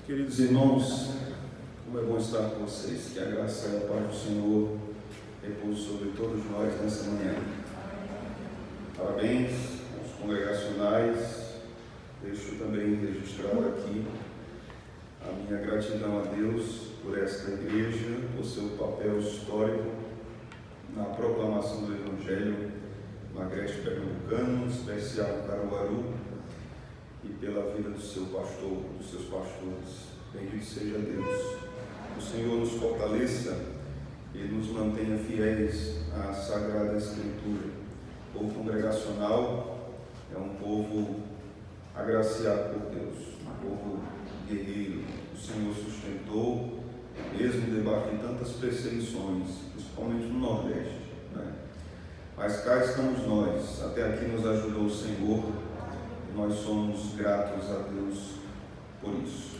Queridos irmãos, como é bom estar com vocês. Que a graça e a paz do Senhor repouse sobre todos nós nessa manhã. Parabéns aos congregacionais. Deixo também registrado aqui a minha gratidão a Deus por esta igreja, por seu papel histórico na proclamação do Evangelho no Agreste Pernambucano, em especial em Caruaru, e pela vida do seu pastor, dos seus pastores. Bendito seja Deus. O Senhor nos fortaleça e nos mantenha fiéis à Sagrada Escritura. O povo congregacional é um povo agraciado por Deus, um povo guerreiro. O Senhor sustentou, mesmo debaixo de tantas perseguições, principalmente no Nordeste, né? Mas cá estamos nós, até aqui nos ajudou o Senhor, e nós somos gratos a Deus por isso.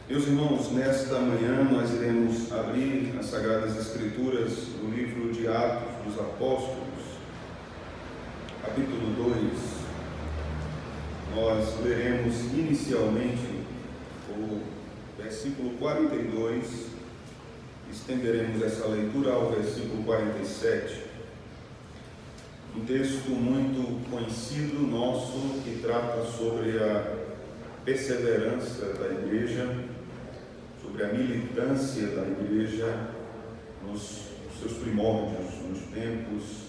Meus irmãos, nesta manhã nós iremos abrir as Sagradas Escrituras no livro de Atos dos Apóstolos, capítulo 2. Nós leremos inicialmente o versículo 42, estenderemos essa leitura ao versículo 47. Um texto muito conhecido nosso que trata sobre a perseverança da igreja, sobre a militância da igreja nos seus primórdios, nos tempos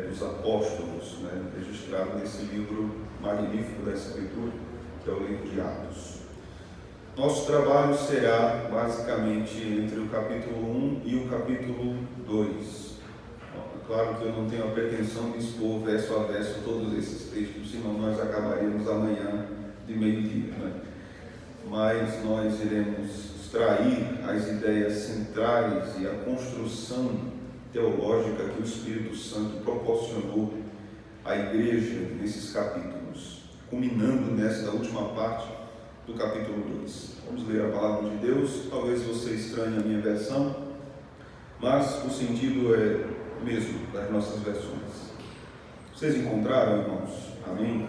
dos apóstolos, né, registrado nesse livro magnífico da Escritura, que é o livro de Atos. Nosso trabalho será basicamente entre o capítulo 1 e o capítulo 2. Claro que eu não tenho a pretensão de expor verso a verso todos esses textos, senão nós acabaríamos amanhã de meio-dia, né? Mas nós iremos extrair as ideias centrais e a construção teológica que o Espírito Santo proporcionou à igreja nesses capítulos, culminando nesta última parte do capítulo 2. Vamos ler a palavra de Deus. Talvez você estranhe a minha versão, mas o sentido é o mesmo das nossas versões. Vocês encontraram, irmãos? Amém?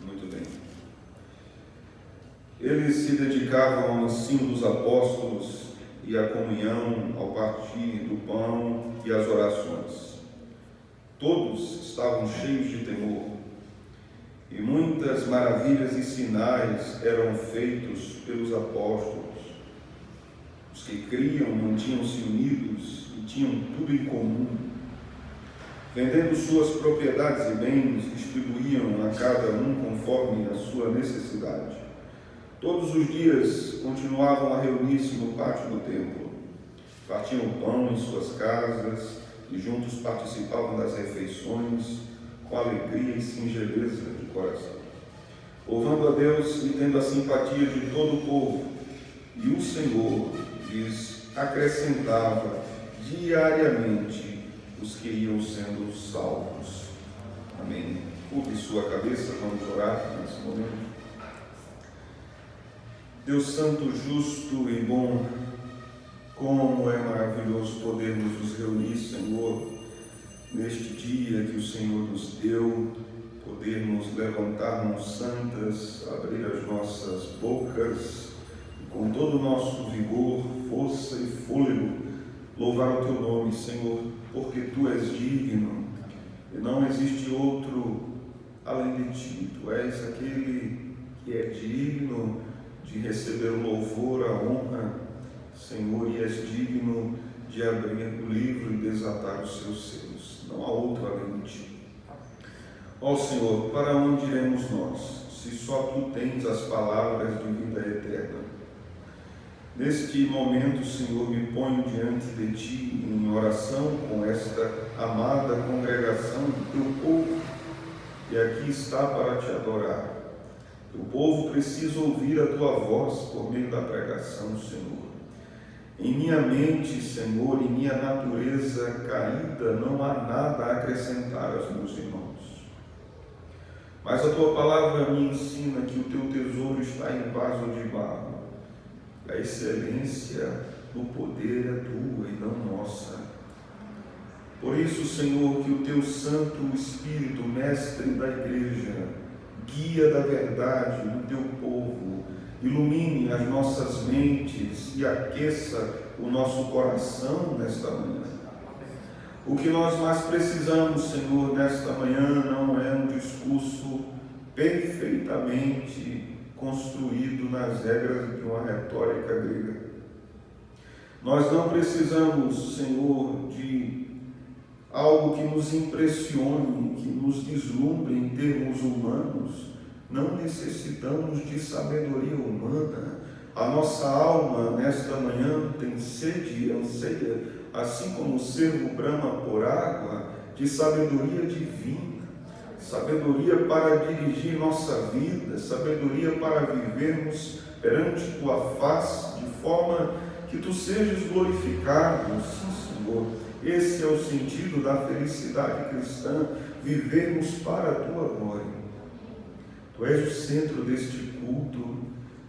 Muito bem. Eles se dedicavam ao ensino dos apóstolos e à comunhão, ao partir do pão e às orações. Todos estavam cheios de temor, e muitas maravilhas e sinais eram feitos pelos apóstolos. Os que criam mantinham-se unidos e tinham tudo em comum. Vendendo suas propriedades e bens, distribuíam a cada um conforme a sua necessidade. Todos os dias continuavam a reunir-se no pátio do templo. Partiam o pão em suas casas e juntos participavam das refeições com alegria e singeleza de coração, louvando a Deus e tendo a simpatia de todo o povo. E o Senhor lhes acrescentava diariamente os que iam sendo salvos. Amém. Curve sua cabeça, vamos orar nesse momento. Deus Santo, justo e bom, como é maravilhoso podermos nos reunir, Senhor, neste dia que o Senhor nos deu, podermos levantar mãos santas, abrir as nossas bocas, com todo o nosso vigor, força e fôlego, louvar o Teu nome, Senhor, porque Tu és digno e não existe outro além de Ti. Tu és aquele que é digno de receber o louvor, a honra, Senhor, e és digno de abrir o livro e desatar os seus selos. Não há outro além de Ti. Ó Senhor, para onde iremos nós, se só Tu tens as palavras de vida eterna? Neste momento, Senhor, me ponho diante de Ti em oração com esta amada congregação do Teu povo, que aqui está para Te adorar. O povo precisa ouvir a Tua voz por meio da pregação, Senhor. Em minha mente, Senhor, em minha natureza caída, não há nada a acrescentar aos meus irmãos. Mas a Tua palavra me ensina que o Teu tesouro está em vaso de barro. A excelência no poder é Tua e não nossa. Por isso, Senhor, que o Teu Santo Espírito, mestre da igreja, guia da verdade do Teu povo, e ilumine as nossas mentes e aqueça o nosso coração nesta manhã. O que nós mais precisamos, Senhor, nesta manhã não é um discurso perfeitamente construído nas regras de uma retórica grega. Nós não precisamos, Senhor, de algo que nos impressione, que nos deslumbre em termos humanos. Não necessitamos de sabedoria humana. A nossa alma, nesta manhã, tem sede e anseia, assim como o cervo brama por água, de sabedoria divina. Sabedoria para dirigir nossa vida, sabedoria para vivermos perante Tua face, de forma que Tu sejas glorificado, sim, Senhor. Esse é o sentido da felicidade cristã, vivermos para a Tua glória. Tu és o centro deste culto,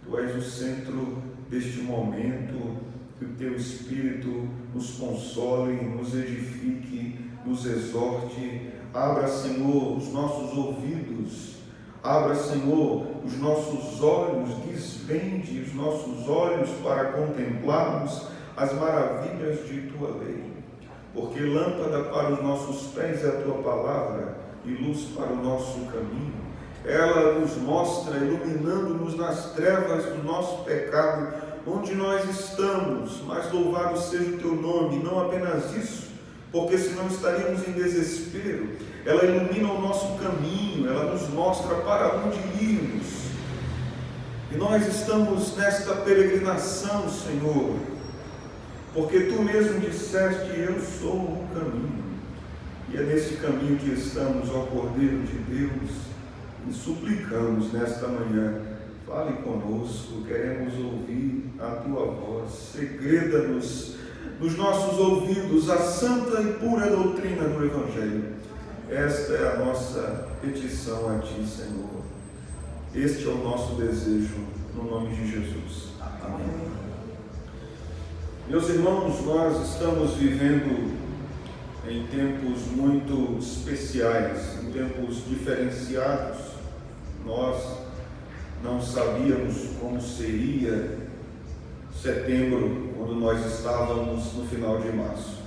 Tu és o centro deste momento, que o Teu Espírito nos console, nos edifique, nos exorte. Abra, Senhor, os nossos ouvidos, abra, Senhor, os nossos olhos, desvende os nossos olhos para contemplarmos as maravilhas de Tua lei. Porque lâmpada para os nossos pés é a Tua palavra e luz para o nosso caminho. Ela nos mostra, iluminando-nos nas trevas do nosso pecado, onde nós estamos, mas louvado seja o Teu nome, não apenas isso, porque senão estaríamos em desespero. Ela ilumina o nosso caminho, ela nos mostra para onde irmos. E nós estamos nesta peregrinação, Senhor, porque Tu mesmo disseste, eu sou o caminho. E é nesse caminho que estamos, ó Cordeiro de Deus, e suplicamos nesta manhã, fale conosco, queremos ouvir a Tua voz, segreda-nos nos nossos ouvidos a santa e pura doutrina do Evangelho. Esta é a nossa petição a Ti, Senhor. Este é o nosso desejo, no nome de Jesus. Amém. Meus irmãos, nós estamos vivendo em tempos muito especiais, em tempos diferenciados. Nós não sabíamos como seria setembro, quando nós estávamos no final de março.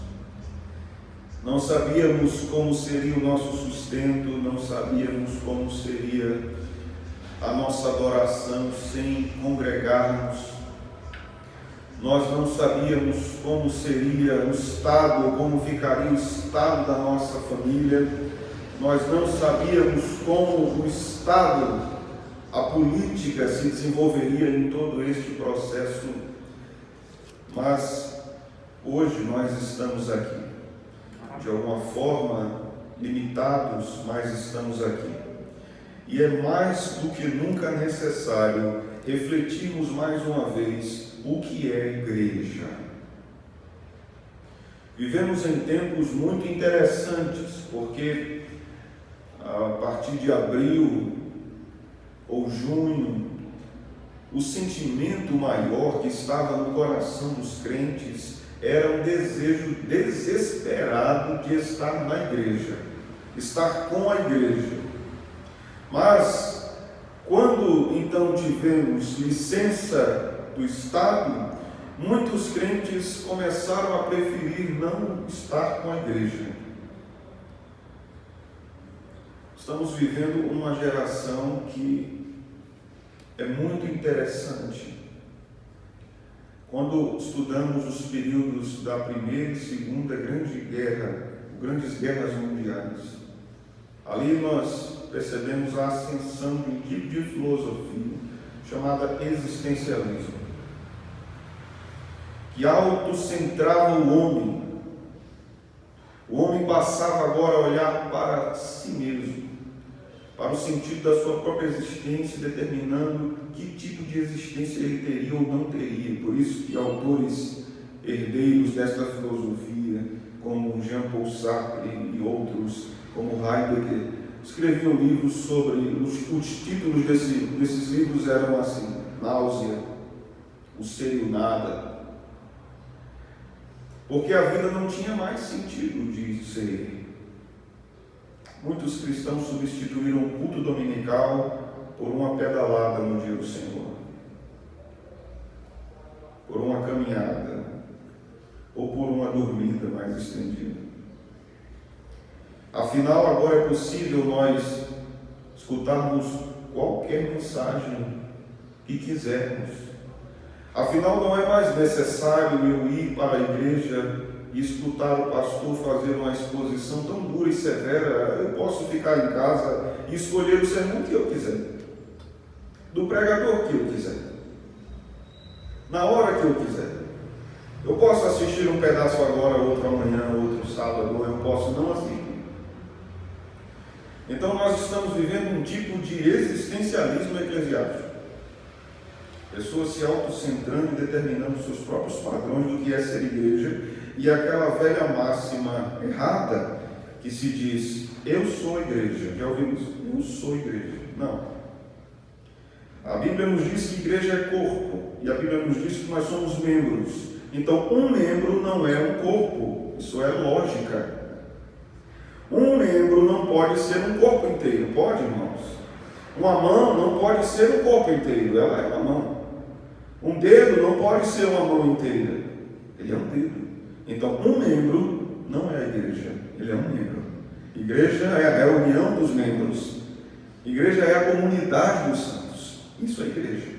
Não sabíamos como seria o nosso sustento, não sabíamos como seria a nossa adoração sem congregarmos. Nós não sabíamos como seria o estado, como ficaria o estado da nossa família. Nós não sabíamos como o estado, a política se desenvolveria em todo este processo. Mas hoje nós estamos aqui, de alguma forma limitados, mas estamos aqui. E é mais do que nunca necessário refletirmos mais uma vez o que é igreja. Vivemos em tempos muito interessantes, porque a partir de abril ou junho, o sentimento maior que estava no coração dos crentes era um desejo desesperado de estar na igreja, estar com a igreja. Mas, quando então tivemos licença do Estado, muitos crentes começaram a preferir não estar com a igreja. Estamos vivendo uma geração que é muito interessante. Quando estudamos os períodos da Primeira e Segunda Grande Guerra, grandes guerras mundiais, ali nós percebemos a ascensão de um tipo de filosofia chamada existencialismo, que autocentrava o homem. O homem passava agora a olhar para si mesmo, para o sentido da sua própria existência, determinando que tipo de existência ele teria ou não teria. Por isso que autores herdeiros desta filosofia, como Jean-Paul Sartre e outros, como Heidegger, escreviam livros sobre, os títulos desses livros eram assim: Náusea, O Ser e o Nada. Porque a vida não tinha mais sentido de ser. Muitos cristãos substituíram o culto dominical por uma pedalada no dia do Senhor. caminhada ou por uma dormida mais estendida. Afinal, agora é possível nós escutarmos qualquer mensagem que quisermos. Afinal, não é mais necessário eu ir para a igreja e escutar o pastor fazer uma exposição tão dura e severa. Eu posso ficar em casa e escolher o sermão que eu quiser, do pregador que eu quiser, na hora que eu quiser. Eu posso assistir um pedaço agora, outro amanhã, outro sábado, ou eu posso não assistir. Então nós estamos vivendo um tipo de existencialismo eclesiástico. Pessoas se autocentrando e determinando seus próprios padrões do que é ser igreja, e aquela velha máxima errada que se diz, eu sou igreja. Já ouvimos? Eu sou igreja. Não. A Bíblia nos diz que igreja é corpo, e a Bíblia nos diz que nós somos membros. Então, um membro não é um corpo. Isso é lógica. Um membro não pode ser um corpo inteiro. Pode, irmãos? Uma mão não pode ser um corpo inteiro. Ela é uma mão. Um dedo não pode ser uma mão inteira. Ele é um dedo. Então, um membro não é a igreja. Ele é um membro. Igreja é a união dos membros. Igreja é a comunidade dos santos. Isso é igreja.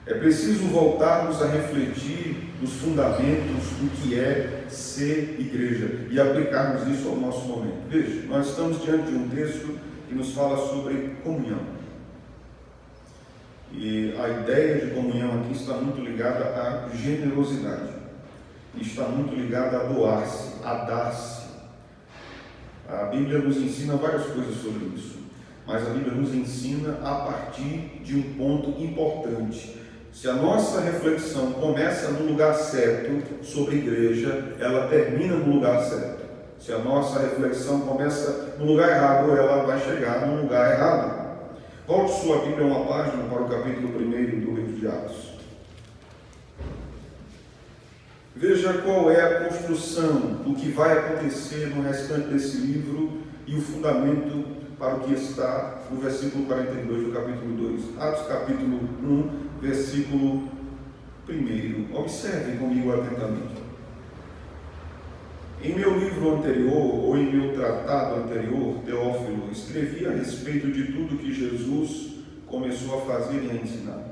É preciso voltarmos a refletir nos fundamentos do que é ser igreja e aplicarmos isso ao nosso momento. Veja, nós estamos diante de um texto que nos fala sobre comunhão. E a ideia de comunhão aqui está muito ligada à generosidade. Está muito ligada a doar-se, a dar-se. A Bíblia nos ensina várias coisas sobre isso, mas a Bíblia nos ensina a partir de um ponto importante. Se a nossa reflexão começa no lugar certo sobre igreja, ela termina no lugar certo. Se a nossa reflexão começa no lugar errado, ela vai chegar no lugar errado. Volte sua Bíblia uma página para o capítulo 1 do livro de Atos. Veja qual é a construção do que vai acontecer no restante desse livro e o fundamento para o que está no versículo 42 do capítulo 2. Atos capítulo 1, versículo 1. Observem comigo atentamente. Em meu livro anterior, ou em meu tratado anterior, Teófilo, escrevi a respeito de tudo que Jesus começou a fazer e a ensinar,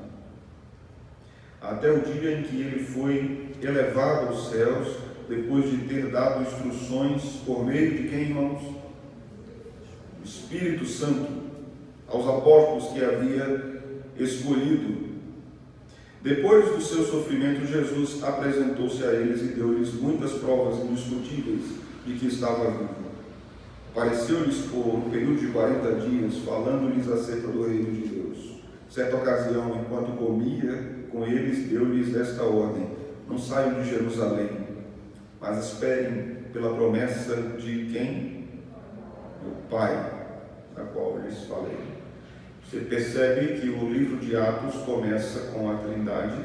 até o dia em que ele foi elevado aos céus, depois de ter dado instruções por meio de quem, irmãos? O Espírito Santo, aos apóstolos que havia escolhido. Depois do seu sofrimento, Jesus apresentou-se a eles e deu-lhes muitas provas indiscutíveis de que estava vivo. Apareceu-lhes por um período de 40 dias, falando-lhes acerca do reino de Deus. Certa ocasião, enquanto comia com eles, deu-lhes esta ordem: não saiam de Jerusalém, mas esperem pela promessa de quem? Do Pai, da qual lhes falei. Você percebe que o livro de Atos começa com a Trindade,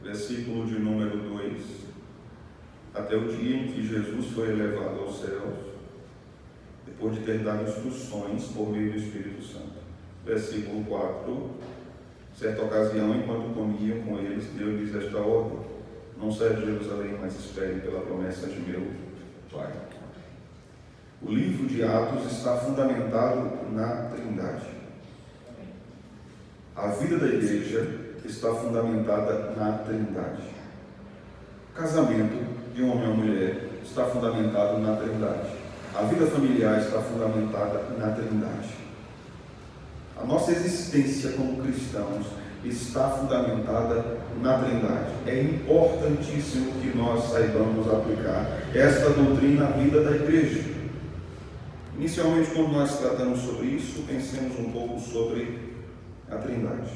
versículo de número 2, até o dia em que Jesus foi elevado aos céus, depois de ter dado instruções por meio do Espírito Santo. Versículo 4, certa ocasião, enquanto comiam com eles, deu-lhes esta ordem: não saiam de Jerusalém, mas esperem pela promessa de meu Pai. O livro de Atos está fundamentado na Trindade. A vida da igreja está fundamentada na Trindade. O casamento de um homem ou mulher está fundamentado na Trindade. A vida familiar está fundamentada na Trindade. A nossa existência como cristãos está fundamentada na Trindade. É importantíssimo que nós saibamos aplicar esta doutrina à vida da igreja. Inicialmente, quando nós tratamos sobre isso, pensemos um pouco sobre a Trindade.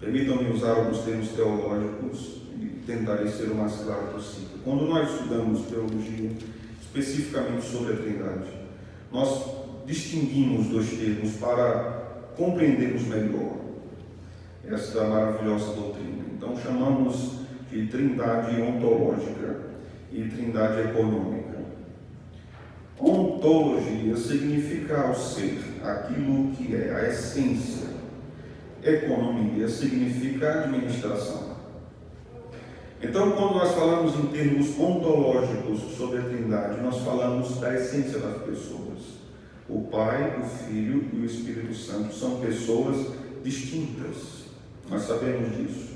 Permitam-me usar alguns termos teológicos e tentarei ser o mais claro possível. Quando nós estudamos teologia, especificamente sobre a Trindade, nós distinguimos dois termos para compreendermos melhor esta maravilhosa doutrina. Então, chamamos de Trindade ontológica e Trindade econômica. Ontologia significa ao ser, aquilo que é, a essência. economia, significa administração. Então, quando nós falamos em termos ontológicos sobre a Trindade, nós falamos da essência das pessoas. O Pai, o Filho e o Espírito Santo são pessoas distintas. Nós sabemos disso.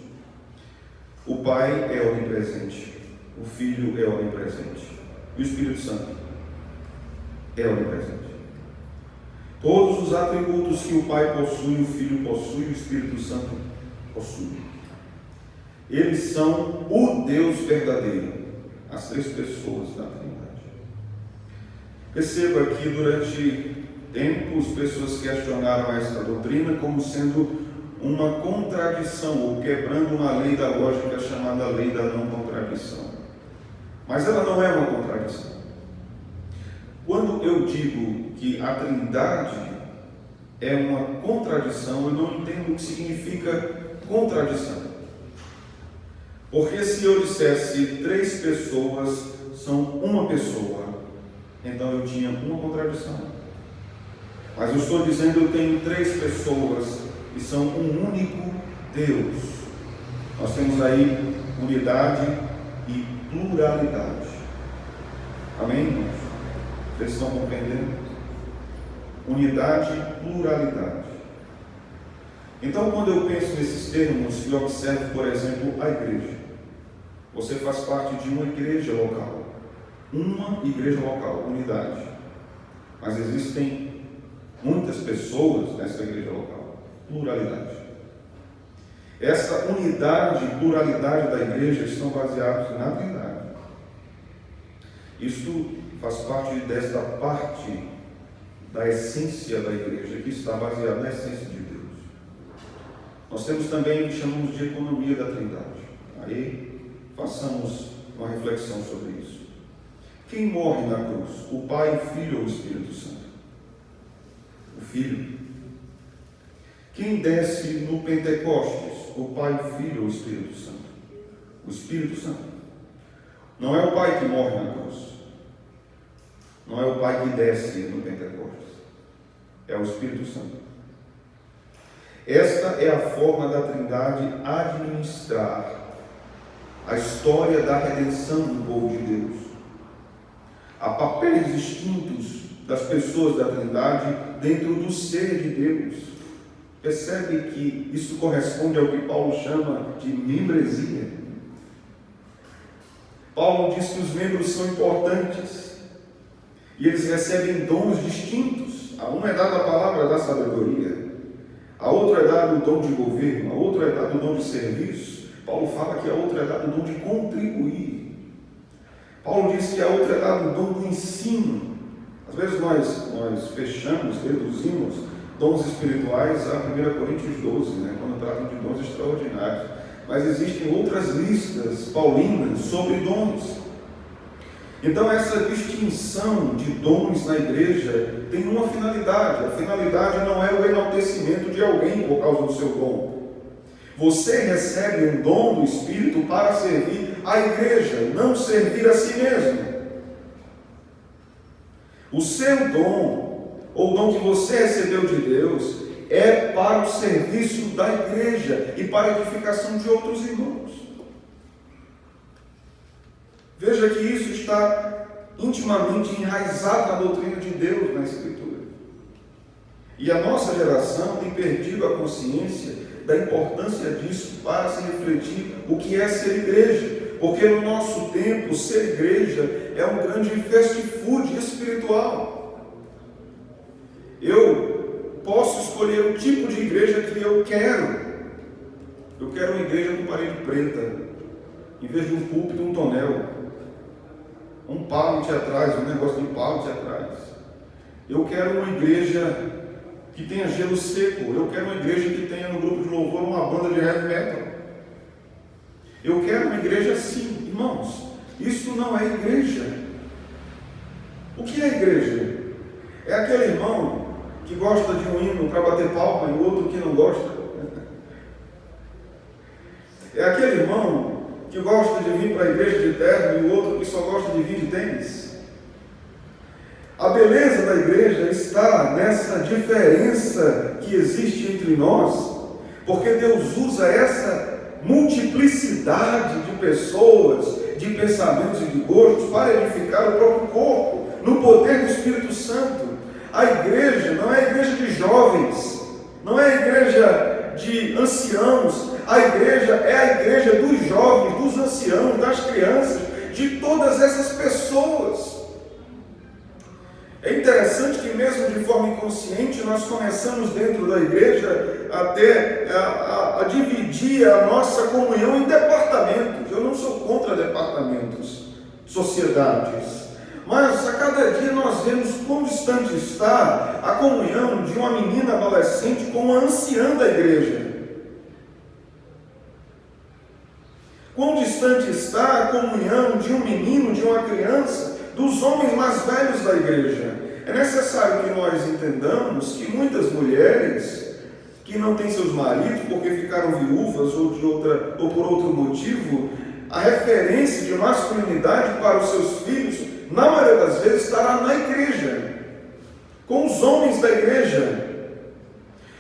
O Pai é onipresente, o Filho é onipresente, e o Espírito Santo é onipresente. Todos os atributos que o Pai possui, o Filho possui, o Espírito Santo possui. Eles são o Deus verdadeiro, as três pessoas da Trindade. Perceba que durante tempos pessoas questionaram esta doutrina como sendo uma contradição, ou quebrando uma lei da lógica chamada lei da não contradição. Mas ela não é uma contradição. Quando eu digo que a Trindade é uma contradição, eu não entendo o que significa contradição. Porque se eu dissesse três pessoas são uma pessoa, então eu tinha uma contradição. Mas eu estou dizendo que eu tenho três pessoas e são um único Deus. Nós temos aí unidade e pluralidade. Amém, irmãos? Vocês estão compreendendo? Unidade e pluralidade. Então, quando eu penso nesses termos e observo, por exemplo, a igreja, você faz parte de uma igreja local. Uma igreja local, unidade. Mas existem muitas pessoas nessa igreja local. Pluralidade. Essa unidade e pluralidade da igreja estão baseados na Trindade. Isto faz parte desta parte da essência da igreja, que está baseada na essência de Deus. Nós temos também o que chamamos de economia da Trindade. Aí façamos uma reflexão sobre isso. Quem morre na cruz? O Pai, o Filho ou o Espírito Santo? O Filho. Quem desce no Pentecostes? O Pai, o Filho ou o Espírito Santo? O Espírito Santo. Não é o Pai que morre na cruz. Não é o Pai que desce no Pentecostes. É o Espírito Santo. Esta é a forma da Trindade administrar a história da redenção do povo de Deus. Há papéis distintos das pessoas da Trindade dentro do ser de Deus. Percebe que isso corresponde ao que Paulo chama de membresia. Paulo diz que os membros são importantes e eles recebem dons distintos. A um é dada a palavra da sabedoria, a outro é dado o dom de governo, a outro é dado o dom de serviço. Paulo fala que a outra é dado o dom de contribuir. Paulo diz que a outra é dado o dom do ensino. Às vezes nós fechamos, reduzimos dons espirituais a 1 Coríntios 12, quando tratam de dons extraordinários. Mas existem outras listas paulinas sobre dons. Então essa distinção de dons na igreja tem uma finalidade. A finalidade não é o enaltecimento de alguém por causa do seu dom. Você recebe um dom do Espírito para servir a igreja, não servir a si mesmo. O seu dom, ou o dom que você recebeu de Deus, é para o serviço da igreja e para a edificação de outros irmãos. Veja que isso está intimamente enraizado na doutrina de Deus, na Escritura. E a nossa geração tem perdido a consciência da importância disso para se refletir o que é ser igreja. Porque no nosso tempo, ser igreja é um grande fast food espiritual. Eu posso escolher o tipo de igreja que eu quero. Eu quero uma igreja com parede preta, em vez de um púlpito, um tonel, um pallet atrás, um negócio de pallet atrás. Eu quero uma igreja que tenha gelo seco. Eu quero uma igreja que tenha no grupo de louvor uma banda de heavy metal. Eu quero uma igreja assim. Irmãos, isso não é igreja. O que é igreja? É aquele irmão que gosta de um hino para bater palma e o outro que não gosta. É aquele irmão que gosta de vir para a igreja de terno e o outro que só gosta de vir de tênis. A beleza da igreja está nessa diferença que existe entre nós, Porque Deus usa essa multiplicidade de pessoas, de pensamentos e de gostos para edificar o próprio corpo, no poder do Espírito Santo. A igreja não é a igreja de jovens, não é a igreja de anciãos, a igreja é a igreja dos jovens, dos anciãos, das crianças, de todas essas pessoas. É interessante que mesmo de forma inconsciente nós começamos dentro da igreja até a dividir a nossa comunhão em departamentos. Eu não sou contra departamentos, sociedades, mas a cada dia nós vemos quão distante está a comunhão de uma menina adolescente com uma anciã da igreja. Quão distante está a comunhão de um menino, de uma criança, dos homens mais velhos da igreja. É necessário que nós entendamos que muitas mulheres que não têm seus maridos porque ficaram viúvas ou por outro motivo, a referência de masculinidade para os seus filhos, na maioria das vezes, estará na igreja, com os homens da igreja.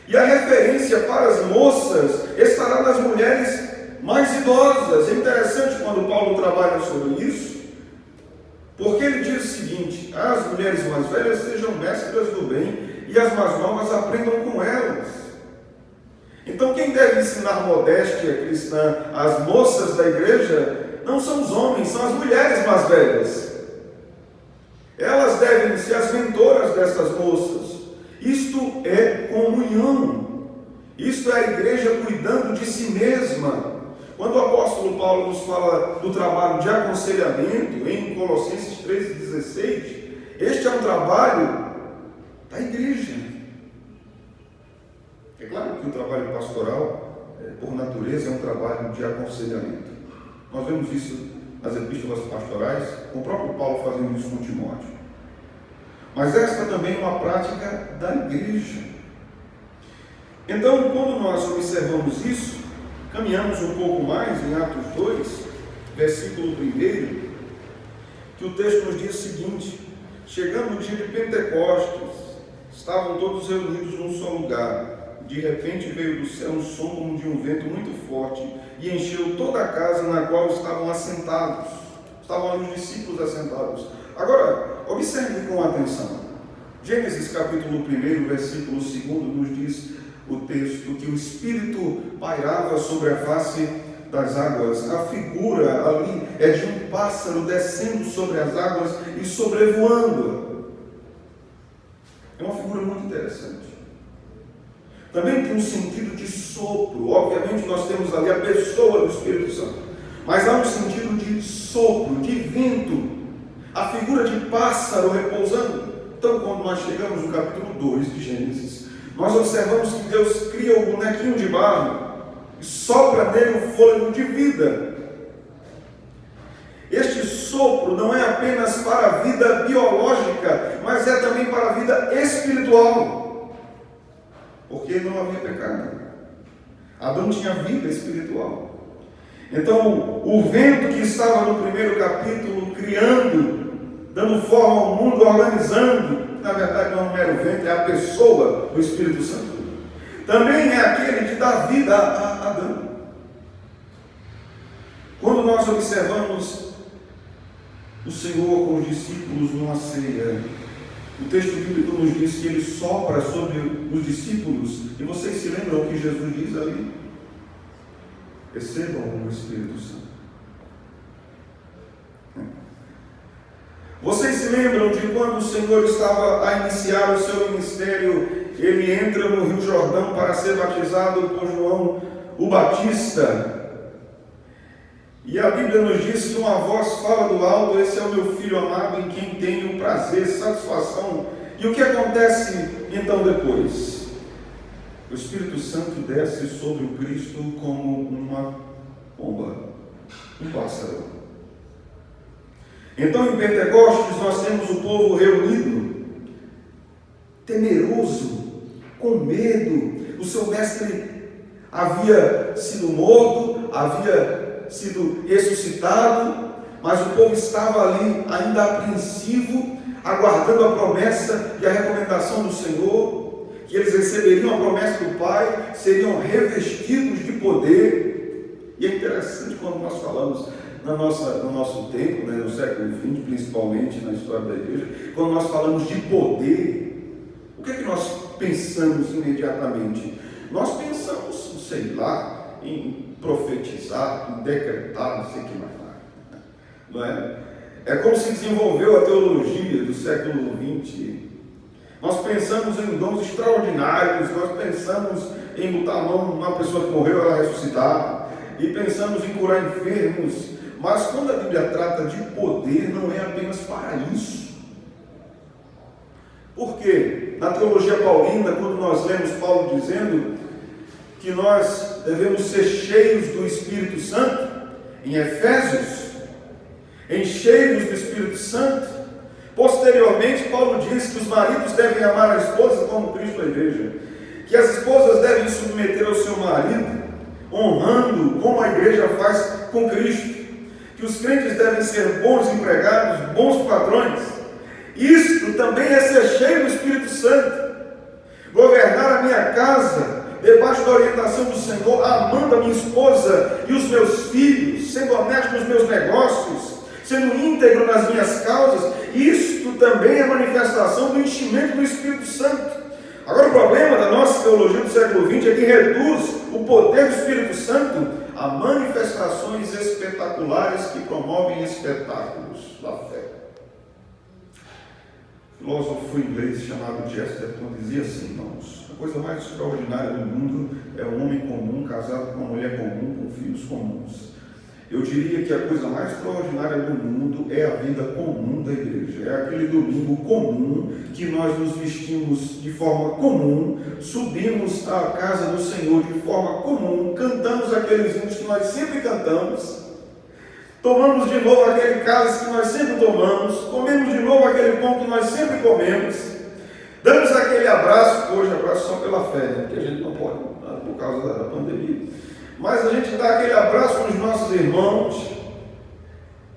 E a referência para as moças estará nas mulheres mais idosas. É interessante quando Paulo trabalha sobre isso, porque ele diz o seguinte: as mulheres mais velhas sejam mestras do bem e as mais novas aprendam com elas. Então quem deve ensinar modéstia cristã às moças da igreja não são os homens, são as mulheres mais velhas. Elas devem ser as mentoras dessas moças. Isto é comunhão. Isto é a igreja cuidando de si mesma. Quando o apóstolo Paulo nos fala do trabalho de aconselhamento em Colossenses 3,16, este é um trabalho da igreja. É claro que o trabalho pastoral, por natureza, é um trabalho de aconselhamento. Nós vemos isso nas epístolas pastorais, com o próprio Paulo fazendo isso com Timóteo. Mas esta também é uma prática da igreja. Então, quando nós observamos isso, caminhamos um pouco mais em Atos 2, versículo 1, que o texto nos diz o seguinte: chegando o dia de Pentecostes, estavam todos reunidos num só lugar. De repente veio do céu um som como de um vento muito forte e encheu toda a casa na qual estavam assentados. Estavam ali os discípulos assentados. Agora, observe com atenção. Gênesis capítulo 1, versículo 2 nos diz o texto que o Espírito pairava sobre a face das águas. A figura ali é de um pássaro descendo sobre as águas e sobrevoando. É uma figura muito interessante. Também tem um sentido de sopro. Obviamente nós temos ali a pessoa do Espírito Santo, mas há um sentido de sopro, de vento. A figura de pássaro repousando. Então, quando nós chegamos no capítulo 2 de Gênesis, nós observamos que Deus cria o bonequinho de barro e sopra nele o fôlego de vida. Este sopro não é apenas para a vida biológica, mas é também para a vida espiritual. Porque não havia pecado. Adão tinha vida espiritual. Então, o vento que estava no primeiro capítulo, criando, dando forma ao mundo, organizando, na verdade não é um mero vento, é a pessoa do Espírito Santo. Também é aquele que dá vida a Adão. Quando nós observamos o Senhor com os discípulos numa ceia, o texto bíblico nos diz que ele sopra sobre os discípulos. E vocês se lembram o que Jesus diz ali? Recebam o Espírito Santo. Vocês se lembram de quando o Senhor estava a iniciar o seu ministério, ele entra no Rio Jordão para ser batizado por João o Batista. E a Bíblia nos diz que uma voz fala do alto: esse é o meu filho amado em quem tenho prazer, satisfação. E o que acontece então depois? O Espírito Santo desce sobre o Cristo como uma pomba, um pássaro. Então em Pentecostes nós temos o povo reunido, temeroso, com medo. O seu mestre havia sido morto, havia sido ressuscitado, mas o povo estava ali ainda apreensivo, aguardando a promessa e a recomendação do Senhor. que eles receberiam a promessa do Pai, seriam revestidos de poder. E é interessante quando nós falamos no nosso tempo, né, no século XX, principalmente na história da igreja, quando nós falamos de poder, o que é que nós pensamos imediatamente? Nós pensamos, sei lá, em profetizar, em decretar, não sei o que mais lá. Não é? É como se desenvolveu a teologia do século XX. Nós pensamos em dons extraordinários, nós pensamos em botar a mão numa pessoa que morreu, ela ressuscitar, e pensamos em curar enfermos. Mas quando a Bíblia trata de poder, não é apenas para isso. Por quê? Na teologia paulina, quando nós lemos Paulo dizendo que nós devemos ser cheios do Espírito Santo, em Efésios, encheios do Espírito Santo, posteriormente Paulo diz que os maridos devem amar a esposa como Cristo a igreja, que as esposas devem submeter ao seu marido, honrando como a igreja faz com Cristo, que os crentes devem ser bons empregados, bons patrões. Isto também é ser cheio do Espírito Santo, governar a minha casa debaixo da orientação do Senhor, amando a minha esposa e os meus filhos, sendo honesto nos meus negócios, sendo íntegro nas minhas causas. Isto também é manifestação do enchimento do Espírito Santo. Agora, o problema da nossa teologia do século XX é que reduz o poder do Espírito Santo a manifestações espetaculares que promovem espetáculos da fé. Um filósofo inglês chamado Chesterton dizia assim, irmãos: a coisa mais extraordinária do mundo é um homem comum casado com uma mulher comum, com filhos comuns. Eu diria que a coisa mais extraordinária do mundo é a vida comum da igreja. É aquele domingo comum que nós nos vestimos de forma comum, subimos à casa do Senhor de forma comum, cantamos aqueles hinos que nós sempre cantamos, tomamos de novo aquele cálice que nós sempre tomamos, comemos de novo aquele pão que nós sempre comemos, damos aquele abraço, hoje abraço só pela fé, né? Porque a gente não pode, por causa da pandemia. Mas a gente dá aquele abraço nos nossos irmãos,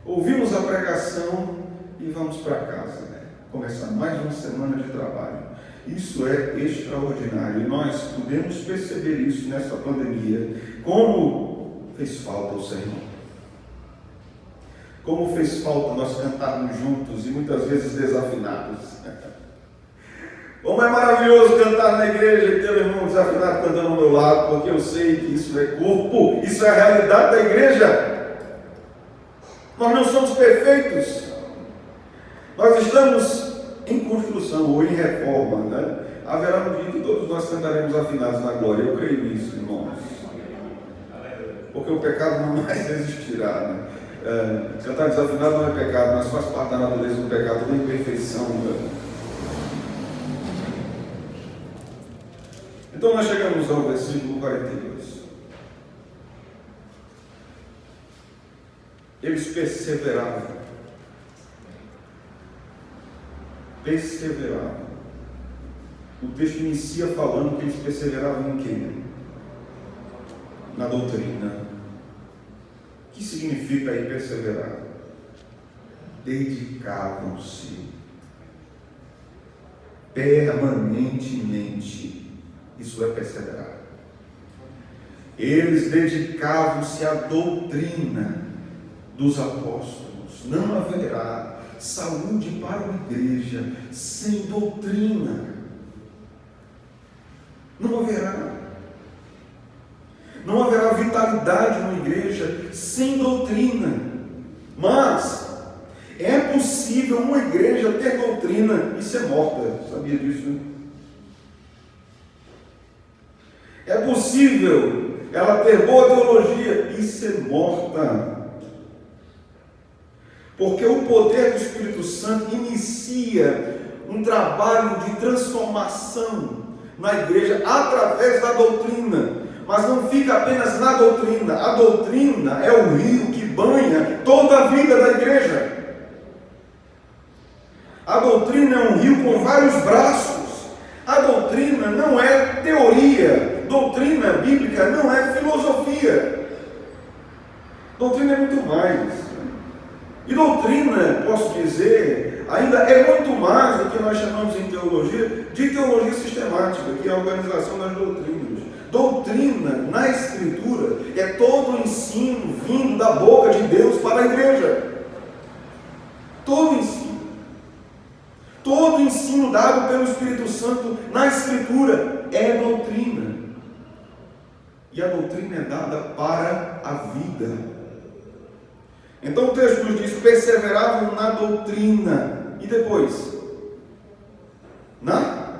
ouvimos a pregação e vamos para casa, né? Começar mais uma semana de trabalho. Isso é extraordinário e nós podemos perceber isso nesta pandemia, como fez falta o sermão, como fez falta nós cantarmos juntos e muitas vezes desafinados. Como é maravilhoso cantar na igreja e ter um irmão desafinado cantando ao meu lado, porque eu sei que isso é corpo, isso é a realidade da igreja. Nós não somos perfeitos, nós estamos em construção ou em reforma, né? Haverá um dia que todos nós cantaremos afinados na glória, eu creio nisso, irmãos, porque o pecado não mais existirá, né? Cantar desafinado não é pecado, mas faz parte da natureza do pecado, toda imperfeição, né? Então nós chegamos ao versículo 42. Eles perseveravam. Perseveravam. O texto inicia falando que eles perseveravam em quê? Na doutrina. O que significa aí perseverar? Dedicavam-se. Permanentemente. Isso é perseverar. Eles dedicavam-se à doutrina dos apóstolos. Não haverá saúde para uma igreja sem doutrina. Não haverá. Não haverá vitalidade numa igreja sem doutrina. Mas é possível uma igreja ter doutrina e ser morta. Sabia disso, né? É possível ela ter boa teologia e ser morta. Porque o poder do Espírito Santo inicia um trabalho de transformação na igreja através da doutrina. Mas não fica apenas na doutrina. A doutrina é o rio que banha toda a vida da igreja. A doutrina é um rio com vários braços. A doutrina não é teoria. Doutrina bíblica não é filosofia. Doutrina é muito mais. E doutrina, posso dizer, ainda é muito mais do que nós chamamos em teologia de teologia sistemática, que é a organização das doutrinas. Doutrina na Escritura é todo o ensino vindo da boca de Deus para a igreja. Todo ensino. Todo ensino dado pelo Espírito Santo na Escritura é doutrina. E a doutrina é dada para a vida. Então o texto nos diz: perseveravam na doutrina. E depois? Na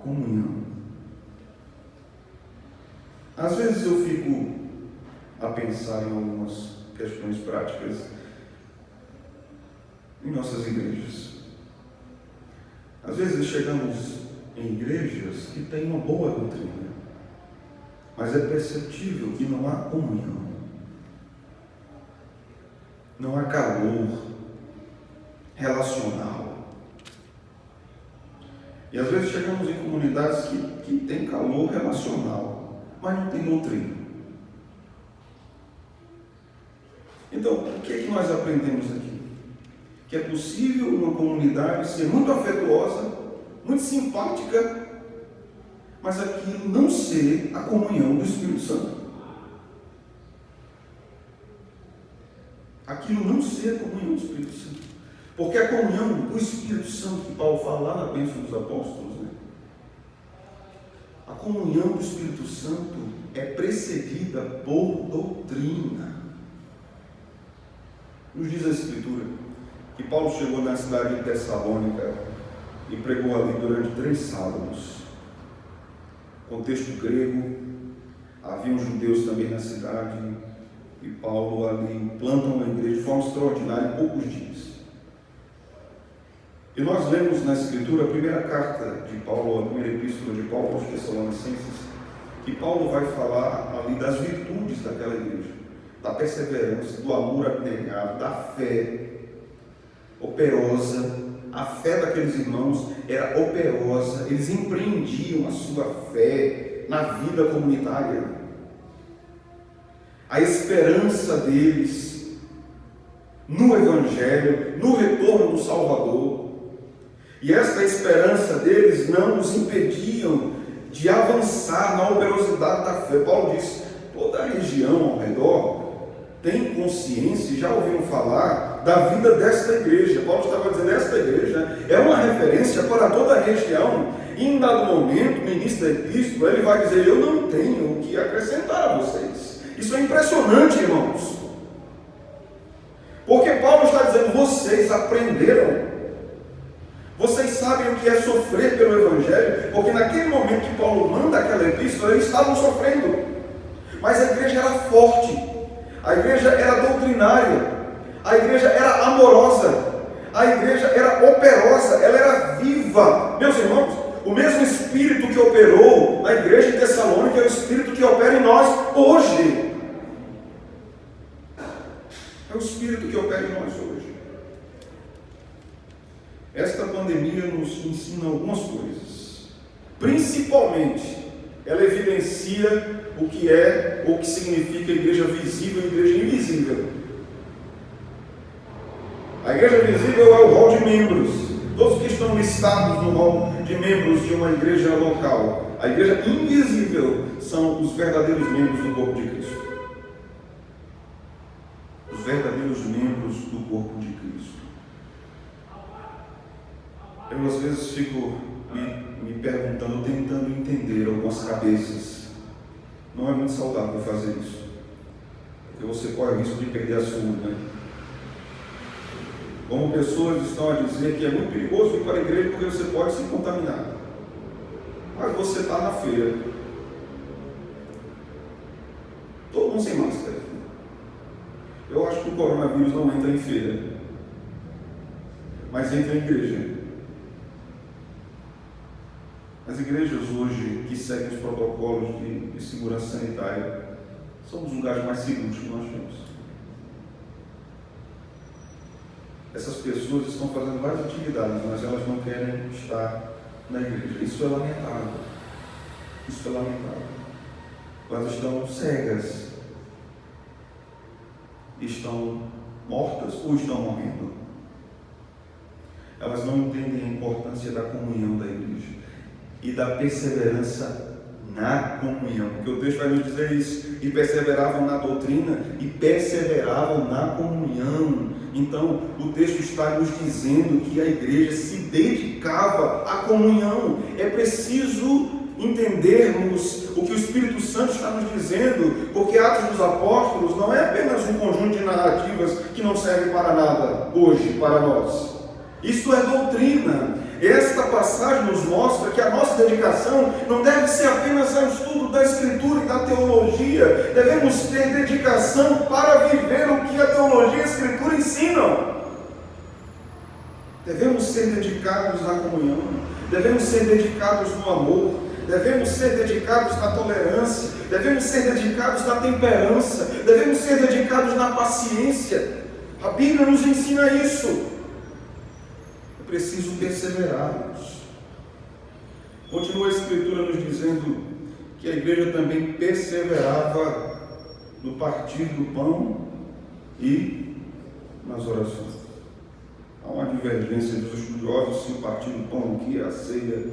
comunhão. Às vezes eu fico a pensar em algumas questões práticas em nossas igrejas. Às vezes chegamos em igrejas que têm uma boa doutrina, mas é perceptível que não há comunhão, não há calor relacional. E às vezes chegamos em comunidades que têm calor relacional, mas não tem doutrina. Então, o que é que nós aprendemos aqui? Que é possível uma comunidade ser muito afetuosa, muito simpática, mas aquilo não ser a comunhão do Espírito Santo. Aquilo não ser a comunhão do Espírito Santo. Porque a comunhão do Espírito Santo, que Paulo fala lá na Bênção dos Apóstolos, né? A comunhão do Espírito Santo é precedida por doutrina. Nos diz a Escritura que Paulo chegou na cidade de Tessalônica e pregou ali durante 3 sábados. Contexto grego, haviam judeus também na cidade, e Paulo ali planta uma igreja de forma extraordinária em poucos dias. E nós lemos na Escritura a primeira carta de Paulo, a primeira epístola de Paulo aos Tessalonicenses, que Paulo vai falar ali das virtudes daquela igreja, da perseverança, do amor abnegado, da fé operosa. A fé daqueles irmãos era operosa, eles empreendiam a sua fé na vida comunitária. A esperança deles no Evangelho, no retorno do Salvador. E esta esperança deles não os impediam de avançar na operosidade da fé. Paulo diz: toda a região ao redor tem consciência e já ouviram falar da vida desta igreja. Paulo estava dizendo: esta igreja é uma referência para toda a região. E em dado momento, no início da epístola, ele vai dizer: eu não tenho o que acrescentar a vocês. Isso é impressionante, irmãos. Porque Paulo está dizendo: vocês aprenderam. Vocês sabem o que é sofrer pelo Evangelho, porque naquele momento que Paulo manda aquela epístola, eles estavam sofrendo. Mas a igreja era forte, a igreja era doutrinária, a igreja era amorosa, a igreja era operosa, ela era viva. Meus irmãos, o mesmo Espírito que operou na igreja de Tessalônica é o Espírito que opera em nós hoje. É o Espírito que opera em nós hoje. Esta pandemia nos ensina algumas coisas. Principalmente, ela evidencia o que é ou o que significa igreja visível e igreja invisível. A igreja visível é o rol de membros. Todos que estão listados no rol de membros de uma igreja local. A igreja invisível são os verdadeiros membros do corpo de Cristo. Os verdadeiros membros do corpo de Cristo. Eu às vezes fico me perguntando, tentando entender algumas cabeças. Não é muito saudável fazer isso, porque você corre o risco de perder a sua, né? Como pessoas estão a dizer que é muito perigoso ir para a igreja porque você pode se contaminar. Mas você está na feira, todo mundo sem máscara. Eu acho que o coronavírus não entra em feira, mas entra em igreja. As igrejas hoje que seguem os protocolos de segurança sanitária são os lugares mais seguros que nós temos. Essas pessoas estão fazendo várias atividades, mas elas não querem estar na igreja. Isso é lamentável. Isso é lamentável. Elas estão cegas, estão mortas ou estão morrendo. elas não entendem a importância da comunhão da igreja e da perseverança na comunhão, porque o texto vai nos dizer isso, e perseveravam na doutrina e perseveravam na comunhão. Então o texto está nos dizendo que a igreja se dedicava à comunhão. É preciso entendermos o que o Espírito Santo está nos dizendo, porque Atos dos Apóstolos não é apenas um conjunto de narrativas que não serve para nada hoje para nós. Isto é doutrina. Esta passagem nos mostra que a nossa dedicação não deve ser apenas ao estudo da Escritura e da teologia. Devemos ter dedicação para viver o que a teologia e a Escritura ensinam. Devemos ser dedicados na comunhão, devemos ser dedicados no amor, devemos ser dedicados na tolerância, devemos ser dedicados na temperança, devemos ser dedicados na paciência. A Bíblia nos ensina isso. É preciso perseverarmos. Continua a Escritura nos dizendo que a igreja também perseverava no partir do pão e nas orações. Há uma divergência dos estudiosos se o partir do pão aqui é a ceia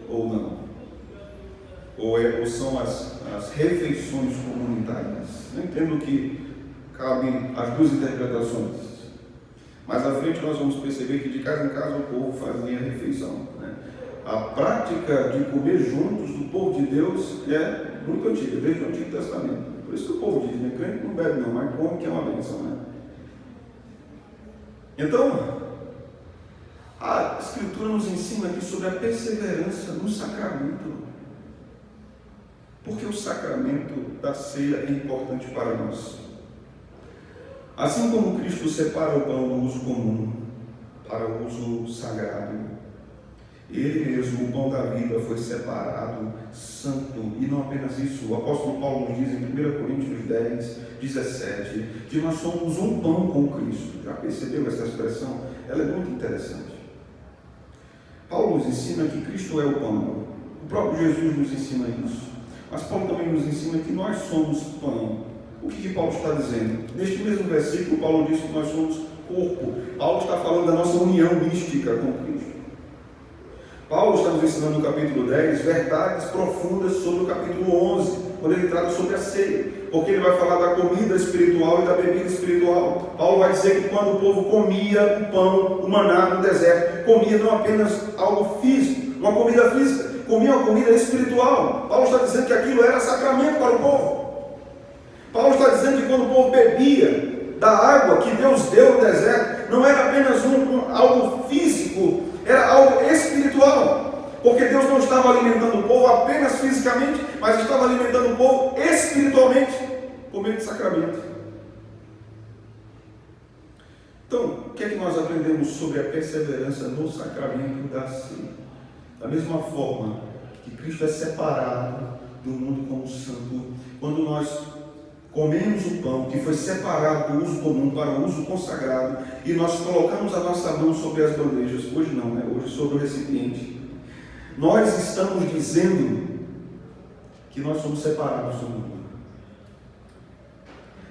ou não. Ou são as refeições comunitárias. Eu entendo que cabem as duas interpretações. Mais à frente nós vamos perceber que de casa em casa o povo fazia a refeição, né? A prática de comer juntos do povo de Deus é muito antiga, desde o Antigo Testamento. Por isso que o povo diz, né? Crente não bebe não, mas come, que é uma bênção, né? Então, a Escritura nos ensina aqui sobre a perseverança no sacramento. Porque o sacramento da ceia é importante para nós. Assim como Cristo separa o pão do uso comum para o uso sagrado, Ele mesmo, o pão da vida, foi separado, santo, e não apenas isso. O apóstolo Paulo nos diz em 1 Coríntios 10, 17, que nós somos um pão com Cristo. Já percebeu essa expressão? Ela é muito interessante. Paulo nos ensina que Cristo é o pão. O próprio Jesus nos ensina isso. Mas Paulo também nos ensina que nós somos pão. O que Paulo está dizendo? Neste mesmo versículo, Paulo diz que nós somos corpo. Paulo está falando da nossa união mística com Cristo. Paulo está nos ensinando no capítulo 10 verdades profundas sobre o capítulo 11, quando ele trata sobre a ceia, porque ele vai falar da comida espiritual e da bebida espiritual. Paulo vai dizer que quando o povo comia o pão, o maná no deserto, comia não apenas algo físico, uma comida física, comia uma comida espiritual. Paulo está dizendo que aquilo era sacramento para o povo. Paulo está dizendo que quando o povo bebia da água que Deus deu no deserto, não era apenas algo físico, era algo espiritual, porque Deus não estava alimentando o povo apenas fisicamente, mas estava alimentando o povo espiritualmente, por meio de sacramento. Então, o que é que nós aprendemos sobre a perseverança no sacramento da ceia? Da mesma forma que Cristo é separado do mundo como santo, quando nós comemos o pão que foi separado do uso comum para o uso consagrado e nós colocamos a nossa mão sobre as bandejas, hoje não, né? Hoje sobre o recipiente, nós estamos dizendo que nós somos separados do mundo,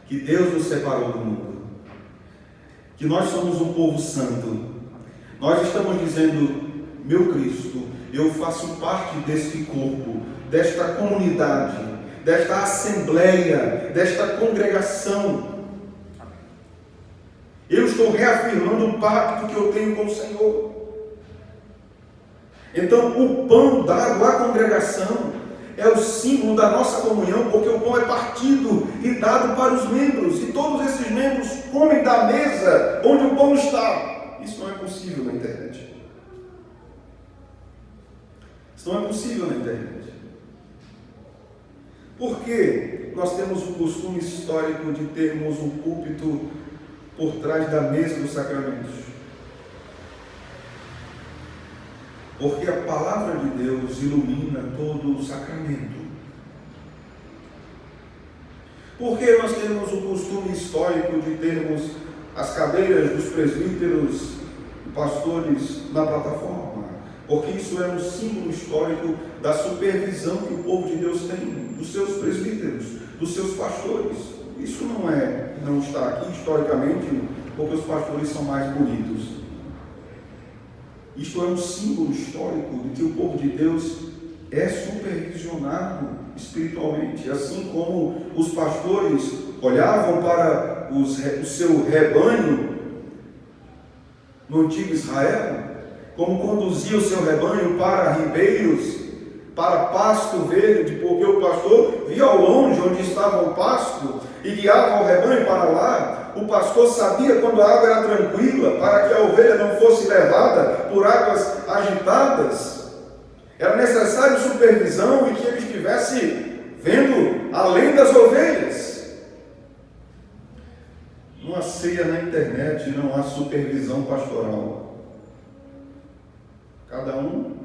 que Deus nos separou do mundo, que nós somos um povo santo. Nós estamos dizendo, meu Cristo, eu faço parte deste corpo, desta comunidade, desta assembleia, desta congregação. Eu estou reafirmando o pacto que eu tenho com o Senhor. Então, o pão dado à congregação é o símbolo da nossa comunhão, porque o pão é partido e dado para os membros, e todos esses membros comem da mesa onde o pão está. Isso não é possível na internet. Isso não é possível na internet. Porque nós temos o costume histórico de termos um púlpito por trás da mesa dos sacramentos. Porque a palavra de Deus ilumina todo o sacramento. Porque nós temos o costume histórico de termos as cadeiras dos presbíteros e pastores na plataforma. Porque isso é um símbolo histórico da supervisão que o povo de Deus tem dos seus presbíteros, dos seus pastores. Isso não está aqui historicamente, porque os pastores são mais bonitos. Isto é um símbolo histórico de que o povo de Deus é supervisionado espiritualmente, assim como os pastores olhavam para o seu rebanho no antigo Israel, como conduzia o seu rebanho para ribeiros, para pasto verde, porque o pastor via ao longe onde estava o pasto e guiava o rebanho para lá. O pastor sabia quando a água era tranquila, para que a ovelha não fosse levada por águas agitadas. Era necessário supervisão e que ele estivesse vendo além das ovelhas. Numa ceia na internet não há supervisão pastoral. Cada um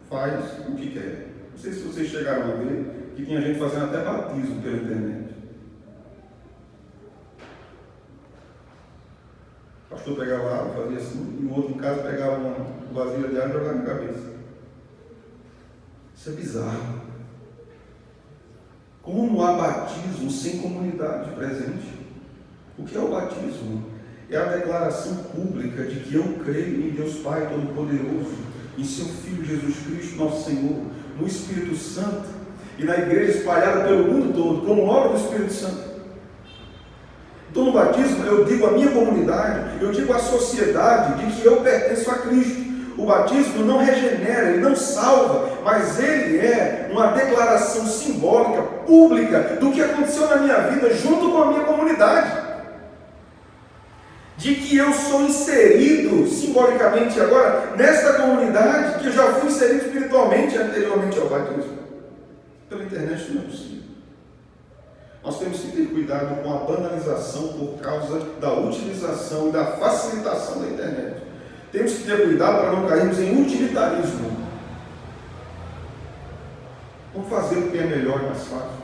faz o que quer. Não sei se vocês chegaram a ver que tinha gente fazendo até batismo pela internet. O pastor pegava água, fazia assim, e o outro em casa pegava uma vasilha de água e jogava na cabeça. Isso é bizarro. Como há batismo sem comunidade presente? O que é o batismo? É a declaração pública de que eu creio em Deus Pai Todo-Poderoso, em seu Filho Jesus Cristo, nosso Senhor, no Espírito Santo e na igreja espalhada pelo mundo todo, como obra do Espírito Santo. Então, no batismo, eu digo à minha comunidade, eu digo à sociedade de que eu pertenço a Cristo. O batismo não regenera, ele não salva, mas ele é uma declaração simbólica, pública, do que aconteceu na minha vida junto com a minha comunidade. De que eu sou inserido simbolicamente agora nesta comunidade, que eu já fui inserido espiritualmente anteriormente ao batismo. Pela internet isso não é possível. Nós temos que ter cuidado com a banalização por causa da utilização e da facilitação da internet. Temos que ter cuidado para não cairmos em utilitarismo. Vamos fazer o que é melhor e mais fácil.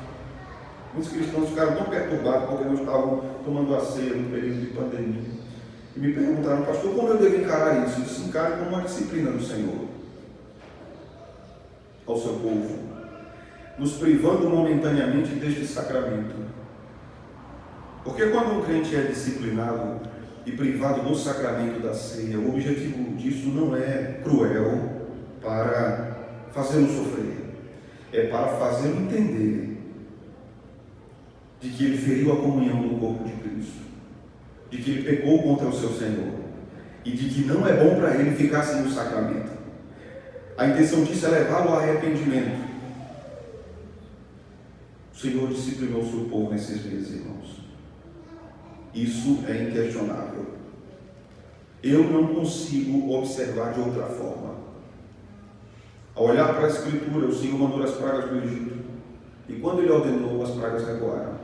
Muitos cristãos ficaram tão perturbados porque não estavam tomando a ceia no período de pandemia. E me perguntaram, pastor, como eu devo encarar isso? Eu disse, encare como uma disciplina do Senhor ao seu povo, nos privando momentaneamente deste sacramento. Porque quando um crente é disciplinado e privado do sacramento da ceia, o objetivo disso não é cruel para fazê-lo sofrer, é para fazê-lo entender de que ele feriu a comunhão do corpo de Cristo, de que ele pecou contra o seu Senhor e de que não é bom para ele ficar sem o sacramento. A intenção disso é levá-lo ao arrependimento. O Senhor disciplinou o seu povo nesses meses, irmãos. Isso é inquestionável. Eu não consigo observar de outra forma. Ao olhar para a Escritura, o Senhor mandou as pragas do Egito. E quando Ele ordenou, as pragas recuaram.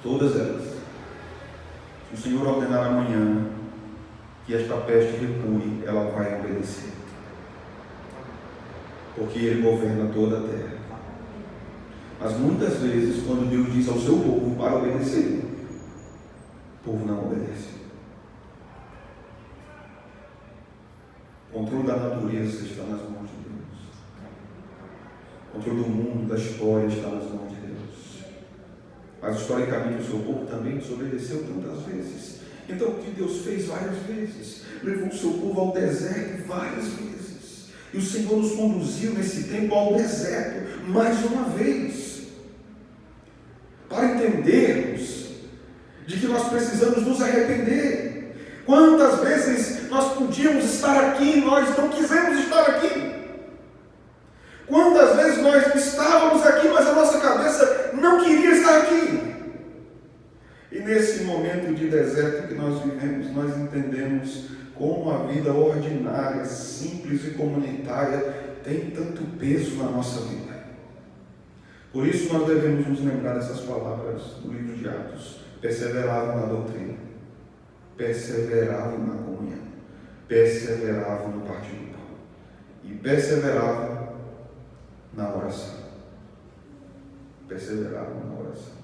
Todas elas. Se o Senhor ordenar amanhã que esta peste recue, ela vai obedecer. Porque Ele governa toda a terra. Mas muitas vezes, quando Deus diz ao seu povo para obedecer, o povo não obedece. O controle da natureza está nas mãos de Deus. O controle do mundo, da história, está nas mãos de Deus. Mas historicamente o seu povo também desobedeceu tantas vezes. Então o que Deus fez várias vezes? Levou o seu povo ao deserto várias vezes. E o Senhor nos conduziu nesse tempo ao deserto mais uma vez. Para entendermos de que nós precisamos nos arrepender. Quantas vezes nós podíamos estar aqui e nós não quisemos estar aqui? Quantas vezes nós estávamos aqui, mas a nossa cabeça não queria estar aqui? E nesse momento de deserto que nós vivemos, nós entendemos como a vida ordinária, simples e comunitária tem tanto peso na nossa vida. Por isso nós devemos nos lembrar dessas palavras do livro de Atos. Perseveravam na doutrina, perseveravam na comunhão, perseveravam no partir do pão e perseveravam na oração. Perseveravam na oração.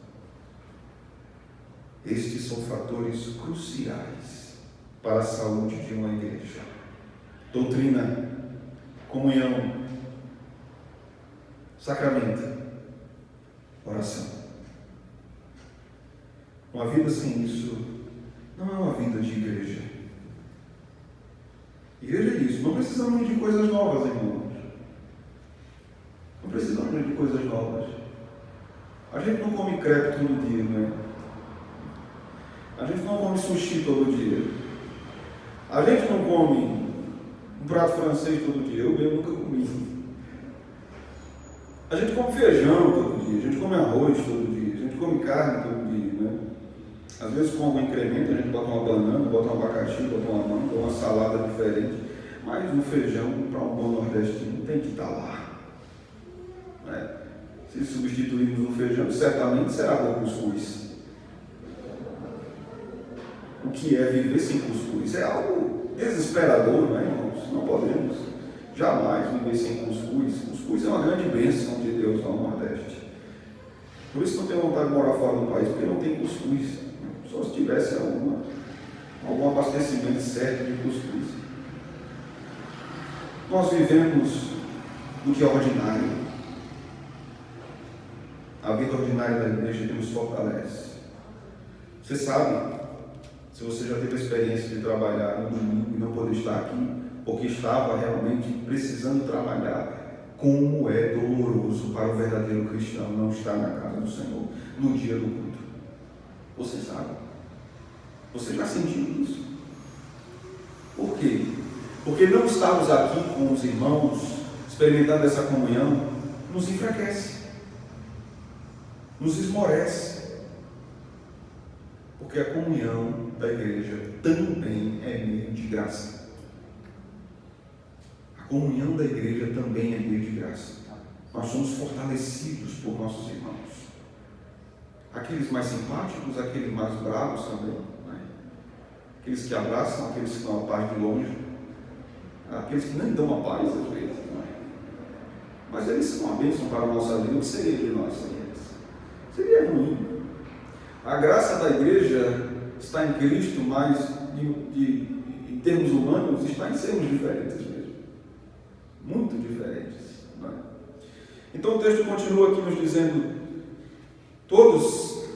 Estes são fatores cruciais para a saúde de uma igreja. Doutrina, comunhão, sacramento, oração. Uma vida sem isso não é uma vida de igreja. Igreja é isso. Não precisamos de coisas novas, irmãos. Não precisamos de coisas novas. A gente não come crepe todo dia, não é? A gente não come sushi todo dia. A gente não come um prato francês todo dia. Eu mesmo nunca comi. A gente come feijão todo dia. A gente come arroz todo dia. A gente come carne todo dia, né? Às vezes com algum incremento a gente bota uma banana, bota um abacaxi, bota uma manga, uma salada diferente. Mas no feijão, para um bom nordestino, tem que estar lá. Né? Se substituirmos o feijão, certamente será com cuscuz. O que é viver sem cuscuz? É algo desesperador, não é, irmãos? Não podemos jamais viver sem cuscuz. Cuscuz é uma grande bênção de Deus lá no Nordeste. Por isso não tenho vontade de morar fora do país, porque não tem cuscuz. Só se tivesse algum abastecimento certo de cuscuz. Nós vivemos no que é ordinário. A vida ordinária da igreja nos fortalece. Você sabe, se você já teve a experiência de trabalhar no domingo e não poder estar aqui, porque estava realmente precisando trabalhar, como é doloroso para o verdadeiro cristão não estar na casa do Senhor no dia do culto. Você sabe? Você já sentiu isso? Por quê? Porque não estarmos aqui com os irmãos, experimentando essa comunhão, nos enfraquece, nos esmorece. Porque a comunhão da igreja também é meio de graça. A comunhão da igreja também é meio de graça. Nós somos fortalecidos por nossos irmãos. Aqueles mais simpáticos, aqueles mais bravos também. Né? Aqueles que abraçam, aqueles que dão a paz de longe. Aqueles que nem dão a paz às vezes. Não é? Mas eles são uma bênção para a nossa vida. O que seria de nós sem eles? Seria ruim. A graça da igreja está em Cristo, mas em termos humanos está em sermos diferentes mesmo. Muito diferentes. Não é? Então o texto continua aqui nos dizendo: todos,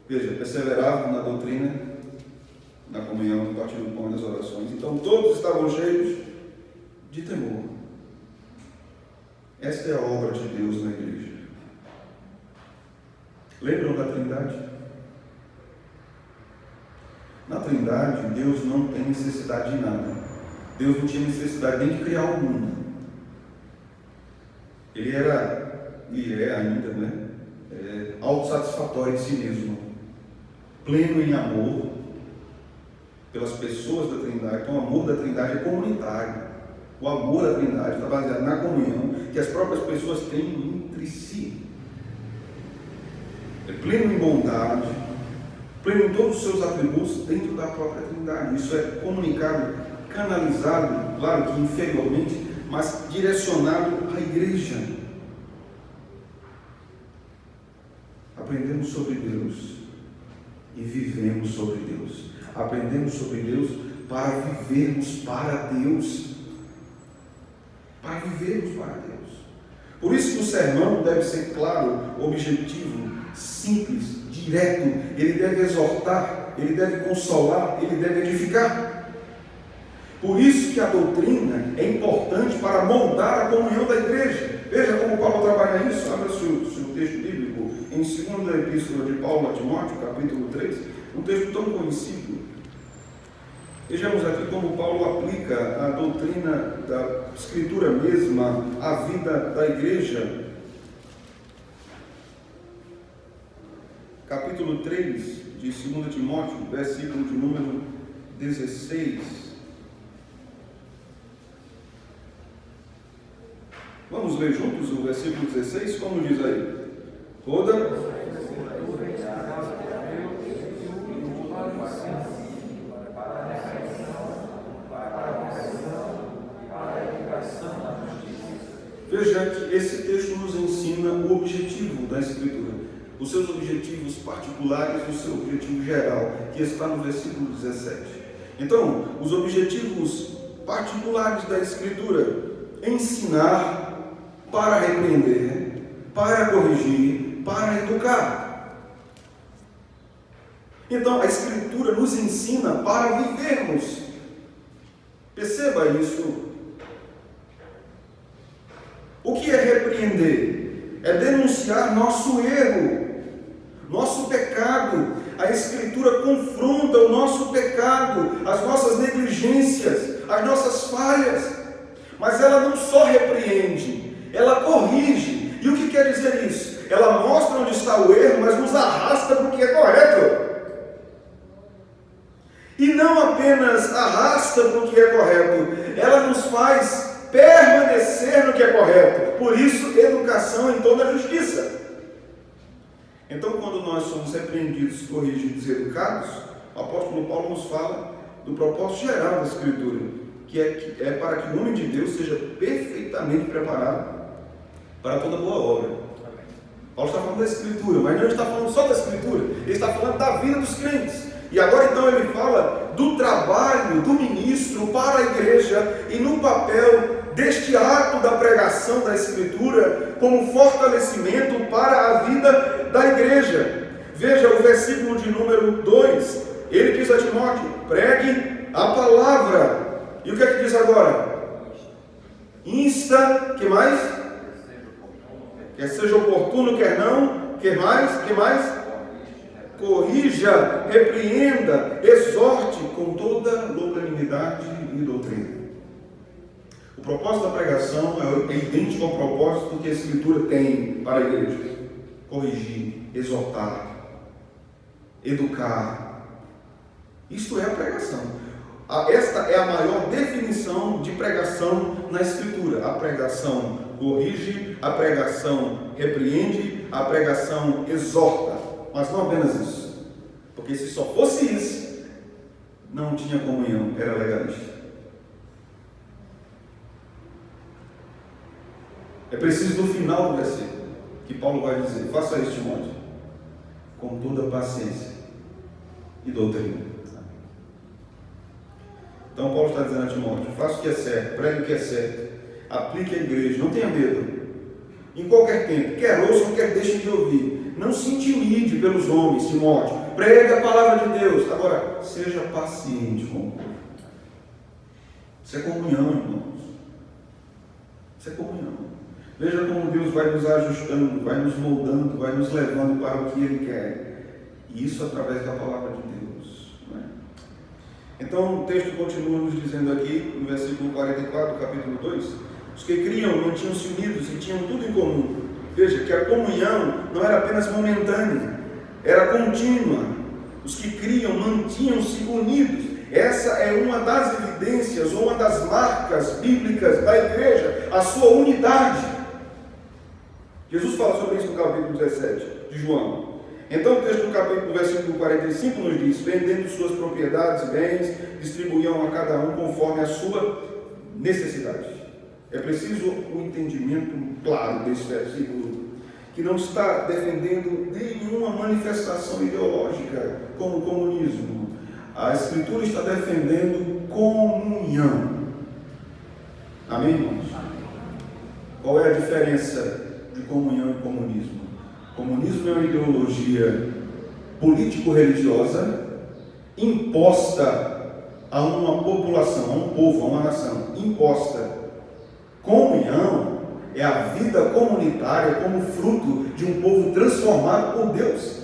veja, perseveravam na doutrina, na comunhão, no partir do pão e das orações. Então todos estavam cheios de temor. Esta é a obra de Deus na igreja. Lembram da Trindade? Na Trindade, Deus não tem necessidade de nada. Deus não tinha necessidade nem de criar o mundo. Ele era, e é ainda, né? Autossatisfatório em si mesmo, pleno em amor pelas pessoas da Trindade. Então o amor da Trindade é comunitário. O amor da Trindade está baseado na comunhão que as próprias pessoas têm entre si. É pleno em bondade, pleno em todos os seus atributos dentro da própria Trindade. Isso é comunicado, canalizado, claro que inferiormente, mas direcionado à igreja. Aprendemos sobre Deus e vivemos sobre Deus. Aprendemos sobre Deus para vivermos para Deus. Para vivermos para Deus. Por isso que o sermão deve ser claro, objetivo, simples, direto. Ele deve exortar, ele deve consolar, ele deve edificar. Por isso que a doutrina é importante para moldar a comunhão da igreja. Veja como Paulo trabalha isso. Abra o seu texto bíblico em 2ª Epístola de Paulo a Timóteo, capítulo 3, um texto tão conhecido. Vejamos aqui como Paulo aplica a doutrina da Escritura mesma à vida da igreja. Capítulo 3 de 2 Timóteo, versículo de número 16. Vamos ler juntos o versículo 16? Como diz aí? Toda Veja que esse texto nos ensina o objetivo da Escritura, os seus objetivos particulares e o seu objetivo geral, que está no versículo 17. Então, os objetivos particulares da Escritura: ensinar, para repreender, para corrigir, para educar. Então, a Escritura nos ensina para vivermos. Perceba isso. O que é repreender? É denunciar nosso erro, nosso pecado. A Escritura confronta o nosso pecado, as nossas negligências, as nossas falhas. Mas ela não só repreende, ela corrige. E o que quer dizer isso? Ela mostra onde está o erro, mas nos arrasta para o que é correto. E não apenas arrasta para o que é correto, ela nos faz permanecer no que é correto. Por isso, educação em toda a justiça. Então, quando nós somos repreendidos, corrigidos e educados, o apóstolo Paulo nos fala do propósito geral da Escritura, que é para que o homem de Deus seja perfeitamente preparado para toda boa obra. Paulo está falando da Escritura, mas não está falando só da Escritura, ele está falando da vida dos crentes. E agora então ele fala do trabalho do ministro para a igreja e no papel deste ato da pregação da Escritura como fortalecimento para a vida da igreja. Veja o versículo de número 2, ele diz a Timóteo: pregue a palavra. E o que é que diz agora? Insta, que mais? Quer seja oportuno, quer não, que mais? Corrija, repreenda, exorte com toda longanimidade e doutrina. O propósito da pregação é idêntico ao propósito que a Escritura tem para a igreja: corrigir, exortar, educar. Isto é a pregação. Esta é a maior definição de pregação na Escritura. A pregação corrige, a pregação repreende, a pregação exorta. Mas não apenas isso, porque se só fosse isso, não tinha comunhão, era legalista. É preciso no final do versículo que Paulo vai dizer: faça isso, Timóteo, com toda paciência e doutrina. Então Paulo está dizendo a Timóteo: faça o que é certo, pregue o que é certo, aplique a igreja, não tenha medo, em qualquer tempo, quer ouçam, quer deixem de ouvir. Não se intimide pelos homens, Timóteo. Pregue a palavra de Deus. Agora, seja paciente com o povo. Isso é comunhão, irmãos. Isso é comunhão. Veja como Deus vai nos ajustando, vai nos moldando, vai nos levando para o que Ele quer. E isso através da palavra de Deus. Não é? Então, o texto continua nos dizendo aqui, no versículo 44 do capítulo 2, os que criam mantinham-se unidos e tinham tudo em comum. Veja que a comunhão não era apenas momentânea, era contínua. Os que criam mantinham-se unidos. Essa é uma das evidências, ou uma das marcas bíblicas da igreja, a sua unidade. Jesus fala sobre isso no capítulo 17 de João. Então o texto do capítulo, versículo 45 nos diz: vendendo suas propriedades e bens, distribuíam a cada um conforme a sua necessidade. É preciso um entendimento claro desse versículo, que não está defendendo nenhuma manifestação ideológica como o comunismo. A Escritura está defendendo comunhão. Amém, irmãos? Qual é a diferença de comunhão e comunismo? Comunismo é uma ideologia político-religiosa imposta a uma população, a um povo, a uma nação, imposta. Comunhão é a vida comunitária como fruto de um povo transformado por Deus.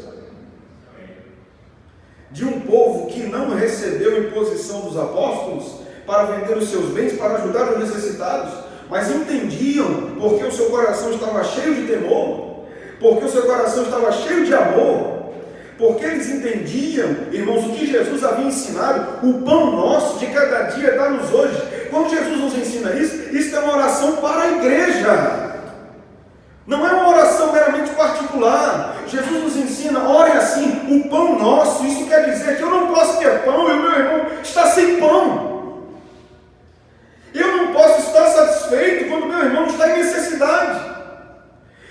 De um povo que não recebeu imposição dos apóstolos para vender os seus bens, para ajudar os necessitados, mas entendiam porque o seu coração estava cheio de temor, porque o seu coração estava cheio de amor, porque eles entendiam, irmãos, o que Jesus havia ensinado: o pão nosso de cada dia dá-nos hoje. Quando Jesus nos ensina isso é uma oração para a igreja, não é uma oração meramente particular. Jesus nos ensina: ore assim, o pão nosso. Isso quer dizer que eu não posso ter pão e o meu irmão está sem pão. Eu não posso estar satisfeito quando o meu irmão está em necessidade.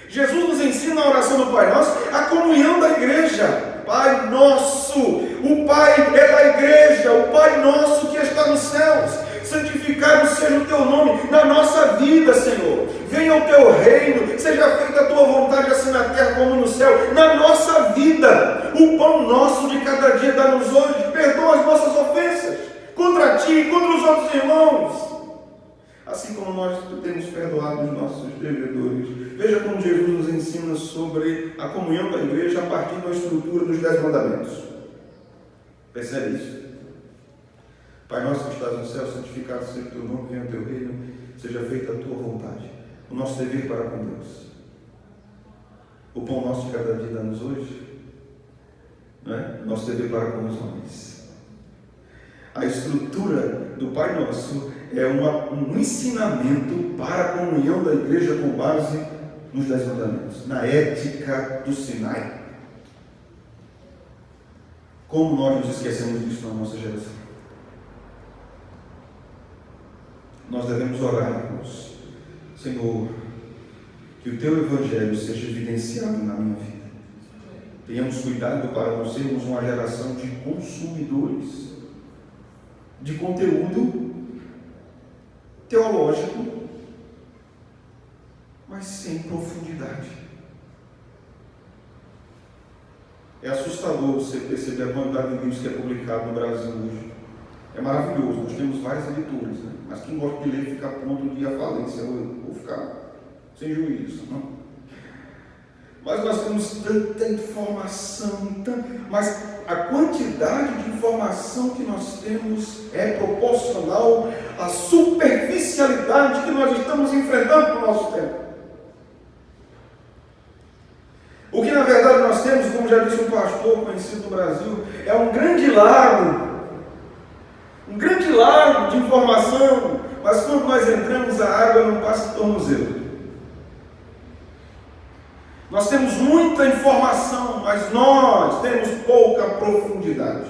Jesus nos ensina a oração do Pai Nosso, a comunhão da igreja. Pai nosso, o Pai é da igreja, o Pai nosso que está nos céus, santificado seja o teu nome na nossa vida, Senhor. Venha o teu reino, seja feita a tua vontade, assim na terra como no céu, na nossa vida. O pão nosso de cada dia dá-nos hoje, perdoa as nossas ofensas, contra ti, contra os outros irmãos. Assim como nós temos perdoado os nossos devedores. Veja como Jesus nos ensina sobre a comunhão da igreja a partir da estrutura dos 10 mandamentos. Percebe isso? Pai nosso que estás no céu, santificado seja o teu nome, venha o teu reino, seja feita a tua vontade. O nosso dever para com Deus. O pão nosso de cada dia dá-nos hoje. Não é? O nosso dever para com os homens. A estrutura do Pai Nosso é um ensinamento para a comunhão da igreja com base nos 10 mandamentos, na ética do Sinai. Como nós nos esquecemos disso na nossa geração? Nós devemos orar, irmãos. Senhor, que o Teu Evangelho seja evidenciado na minha vida. Tenhamos cuidado para não sermos uma geração de consumidores de conteúdo teológico, mas sem profundidade. É assustador você perceber a quantidade de livros que é publicado no Brasil hoje. É maravilhoso, nós temos várias editoras, né? Mas quem gosta de ler fica a ponto de ir à falência, eu vou ficar sem juízo, não? Mas nós temos tanta informação, mas a quantidade de informação que nós temos é proporcional à superficialidade que nós estamos enfrentando no nosso tempo. O que na verdade nós temos, como já disse um pastor conhecido no Brasil, é um grande lago de informação, mas quando nós entramos a água não passa de tornozelo. Nós temos muita informação, mas nós temos pouca profundidade.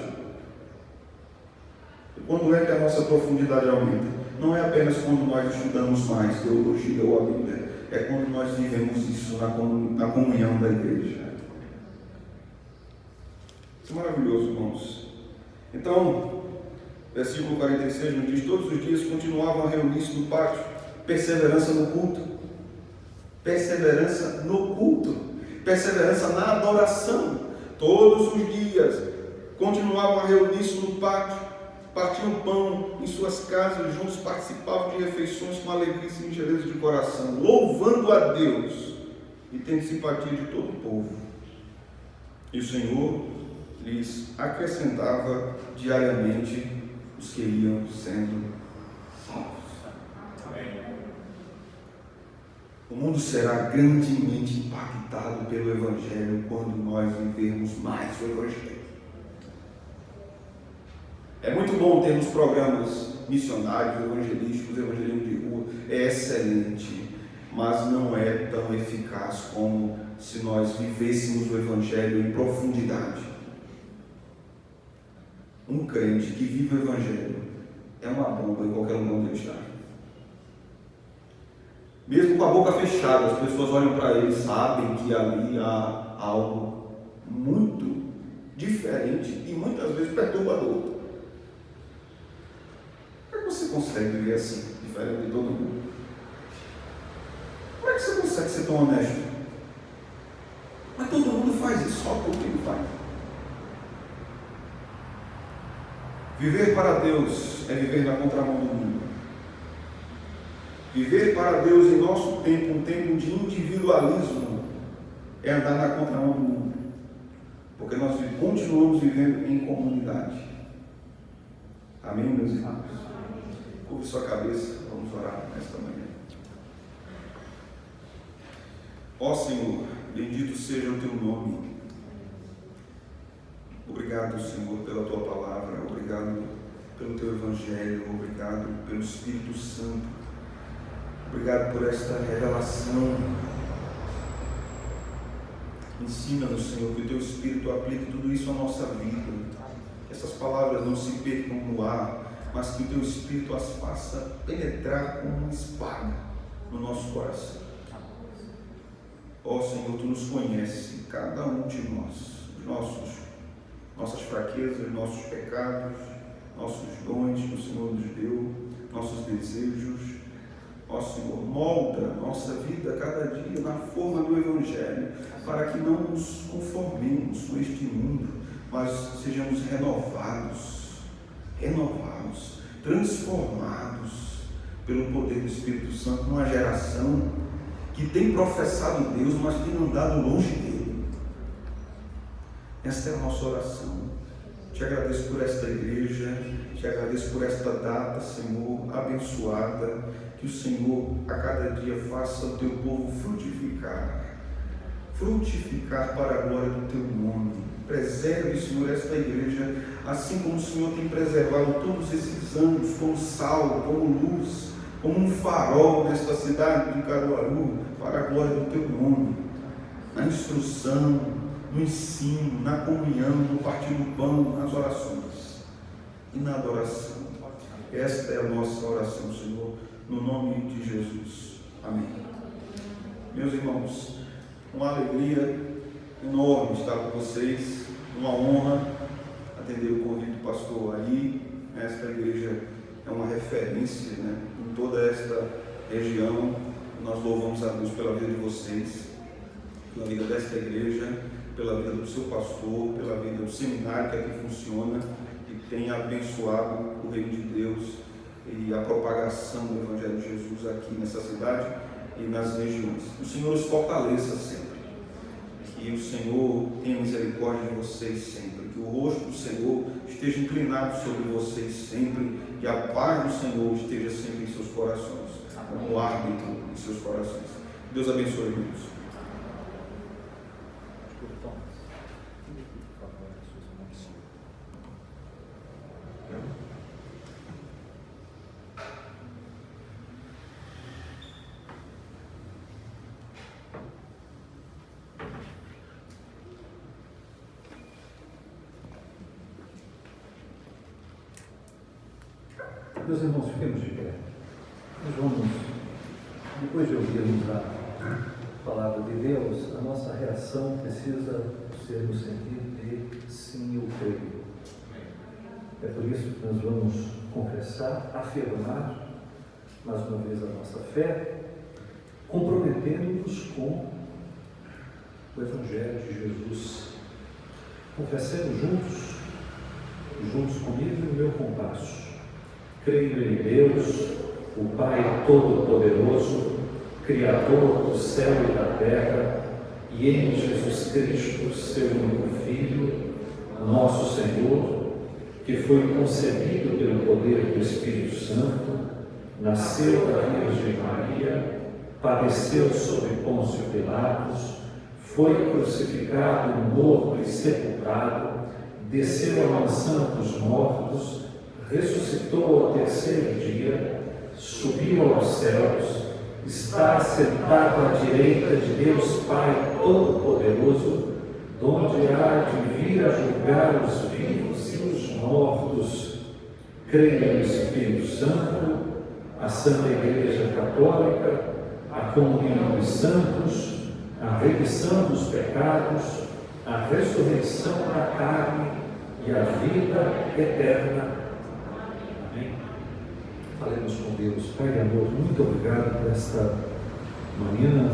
E quando é que a nossa profundidade aumenta? Não é apenas quando nós estudamos mais teologia ou a Bíblia, é quando nós vivemos isso na comunhão da igreja. Isso é maravilhoso, irmãos. Então, versículo 46 nos diz: todos os dias continuavam a reunir-se no pátio, perseverança no culto. Perseverança no culto, perseverança na adoração. Todos os dias continuavam a reunir-se no pátio, partiam pão em suas casas, juntos participavam de refeições com alegria e singeleza de coração, louvando a Deus e tendo simpatia de todo o povo. E o Senhor lhes acrescentava diariamente os que iam sendo salvos. O mundo será grandemente impactado pelo Evangelho quando nós vivermos mais o Evangelho. É muito bom termos programas missionários, evangelísticos, evangelismo de rua, é excelente, mas não é tão eficaz como se nós vivêssemos o Evangelho em profundidade. Um crente que vive o Evangelho é uma bomba em qualquer lugar onde ele está. Mesmo com a boca fechada, as pessoas olham para ele e sabem que ali há algo muito diferente e muitas vezes perturbador. Como é que você consegue viver assim, diferente de todo mundo? Como é que você consegue ser tão honesto? Mas todo mundo faz isso, só porque ele faz. Viver para Deus é viver na contramão do mundo. Viver para Deus em nosso tempo, um tempo de individualismo, é andar na contramão do mundo. Porque nós continuamos vivendo em comunidade. Amém, meus irmãos? Curve sua cabeça, vamos orar nesta manhã. Ó Senhor, bendito seja o teu nome. Obrigado, Senhor, pela tua palavra. Obrigado pelo teu Evangelho. Obrigado pelo Espírito Santo. Obrigado por esta revelação. Ensina-nos, Senhor, que o Teu Espírito aplique tudo isso à nossa vida. Que essas palavras não se percam no ar, mas que o Teu Espírito as faça penetrar como uma espada no nosso coração. Ó Senhor, Tu nos conheces, cada um de nós, nossas fraquezas, nossos pecados, nossos dons que o Senhor nos deu, nossos desejos. Ó Senhor, molda nossa vida cada dia na forma do Evangelho, para que não nos conformemos com este mundo, mas sejamos renovados renovados, transformados pelo poder do Espírito Santo, numa geração que tem professado Deus, mas tem andado longe dele. Esta é a nossa oração. Te agradeço por esta igreja, te agradeço por esta data, Senhor, abençoada, que o Senhor a cada dia faça o teu povo frutificar para a glória do teu nome. Preserve, Senhor, esta igreja, assim como o Senhor tem preservado todos esses anos, como sal, como luz, como um farol nesta cidade de Caruaru, para a glória do teu nome, na instrução, no ensino, na comunhão, no partir do pão, nas orações e na adoração. Esta é a nossa oração, Senhor, no nome de Jesus. Amém. Meus irmãos, uma alegria enorme estar com vocês, uma honra atender o convite do pastor Ari. Esta igreja é uma referência, em toda esta região. Nós louvamos a Deus pela vida de vocês, pela vida desta igreja, pela vida do seu pastor, pela vida do seminário que aqui funciona e tem abençoado o reino de Deus e a propagação do Evangelho de Jesus aqui nessa cidade e nas regiões. O Senhor os fortaleça sempre, que o Senhor tenha misericórdia de vocês sempre, que o rosto do Senhor esteja inclinado sobre vocês sempre e a paz do Senhor esteja sempre em seus corações, como árbitro em seus corações. Deus abençoe, irmãos. Meus irmãos, fiquemos de pé. Nós vamos, depois de ouvirmos a palavra de Deus, a nossa reação precisa ser no sentido de sim, eu creio. É por isso que nós vamos confessar, afirmar, mais uma vez, a nossa fé, comprometendo-nos com o Evangelho de Jesus. Confessemos juntos comigo e o meu compasso. Creio em Deus, o Pai Todo-Poderoso, Criador do céu e da terra, e em Jesus Cristo, seu único Filho, nosso Senhor, que foi concebido pelo poder do Espírito Santo, nasceu da Virgem Maria, padeceu sob Pôncio Pilatos, foi crucificado, morto e sepultado, desceu à mansão dos mortos, ressuscitou ao terceiro dia, subiu aos céus, está sentado à direita de Deus Pai Todo-Poderoso, donde há de vir a julgar os vivos e os mortos. Creio no Espírito Santo, a Santa Igreja Católica, a comunhão dos santos, a remissão dos pecados, a ressurreição da carne e a vida eterna. Falemos com Deus. Pai de amor, muito obrigado por esta manhã,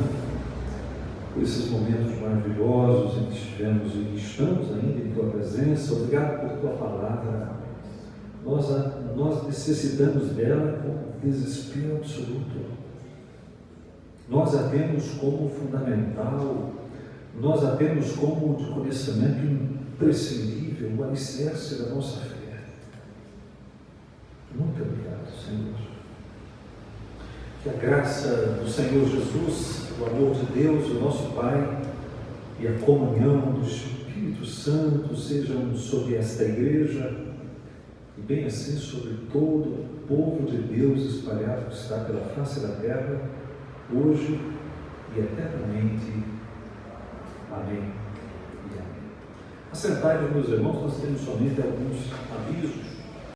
por esses momentos maravilhosos em que estivemos e estamos ainda em Tua presença. Obrigado por Tua palavra. Nós necessitamos dela com desespero absoluto. Nós a temos como fundamental, nós a temos como de conhecimento imprescindível, o alicerce da nossa fé. Muito obrigado, Senhor. Que a graça do Senhor Jesus, o amor de Deus, o nosso Pai, e a comunhão do Espírito Santo sejam sobre esta igreja, e bem assim sobre todo o povo de Deus espalhado que está pela face da terra, hoje e eternamente. Amém e amém. Assentai-vos, meus irmãos, nós temos somente alguns avisos.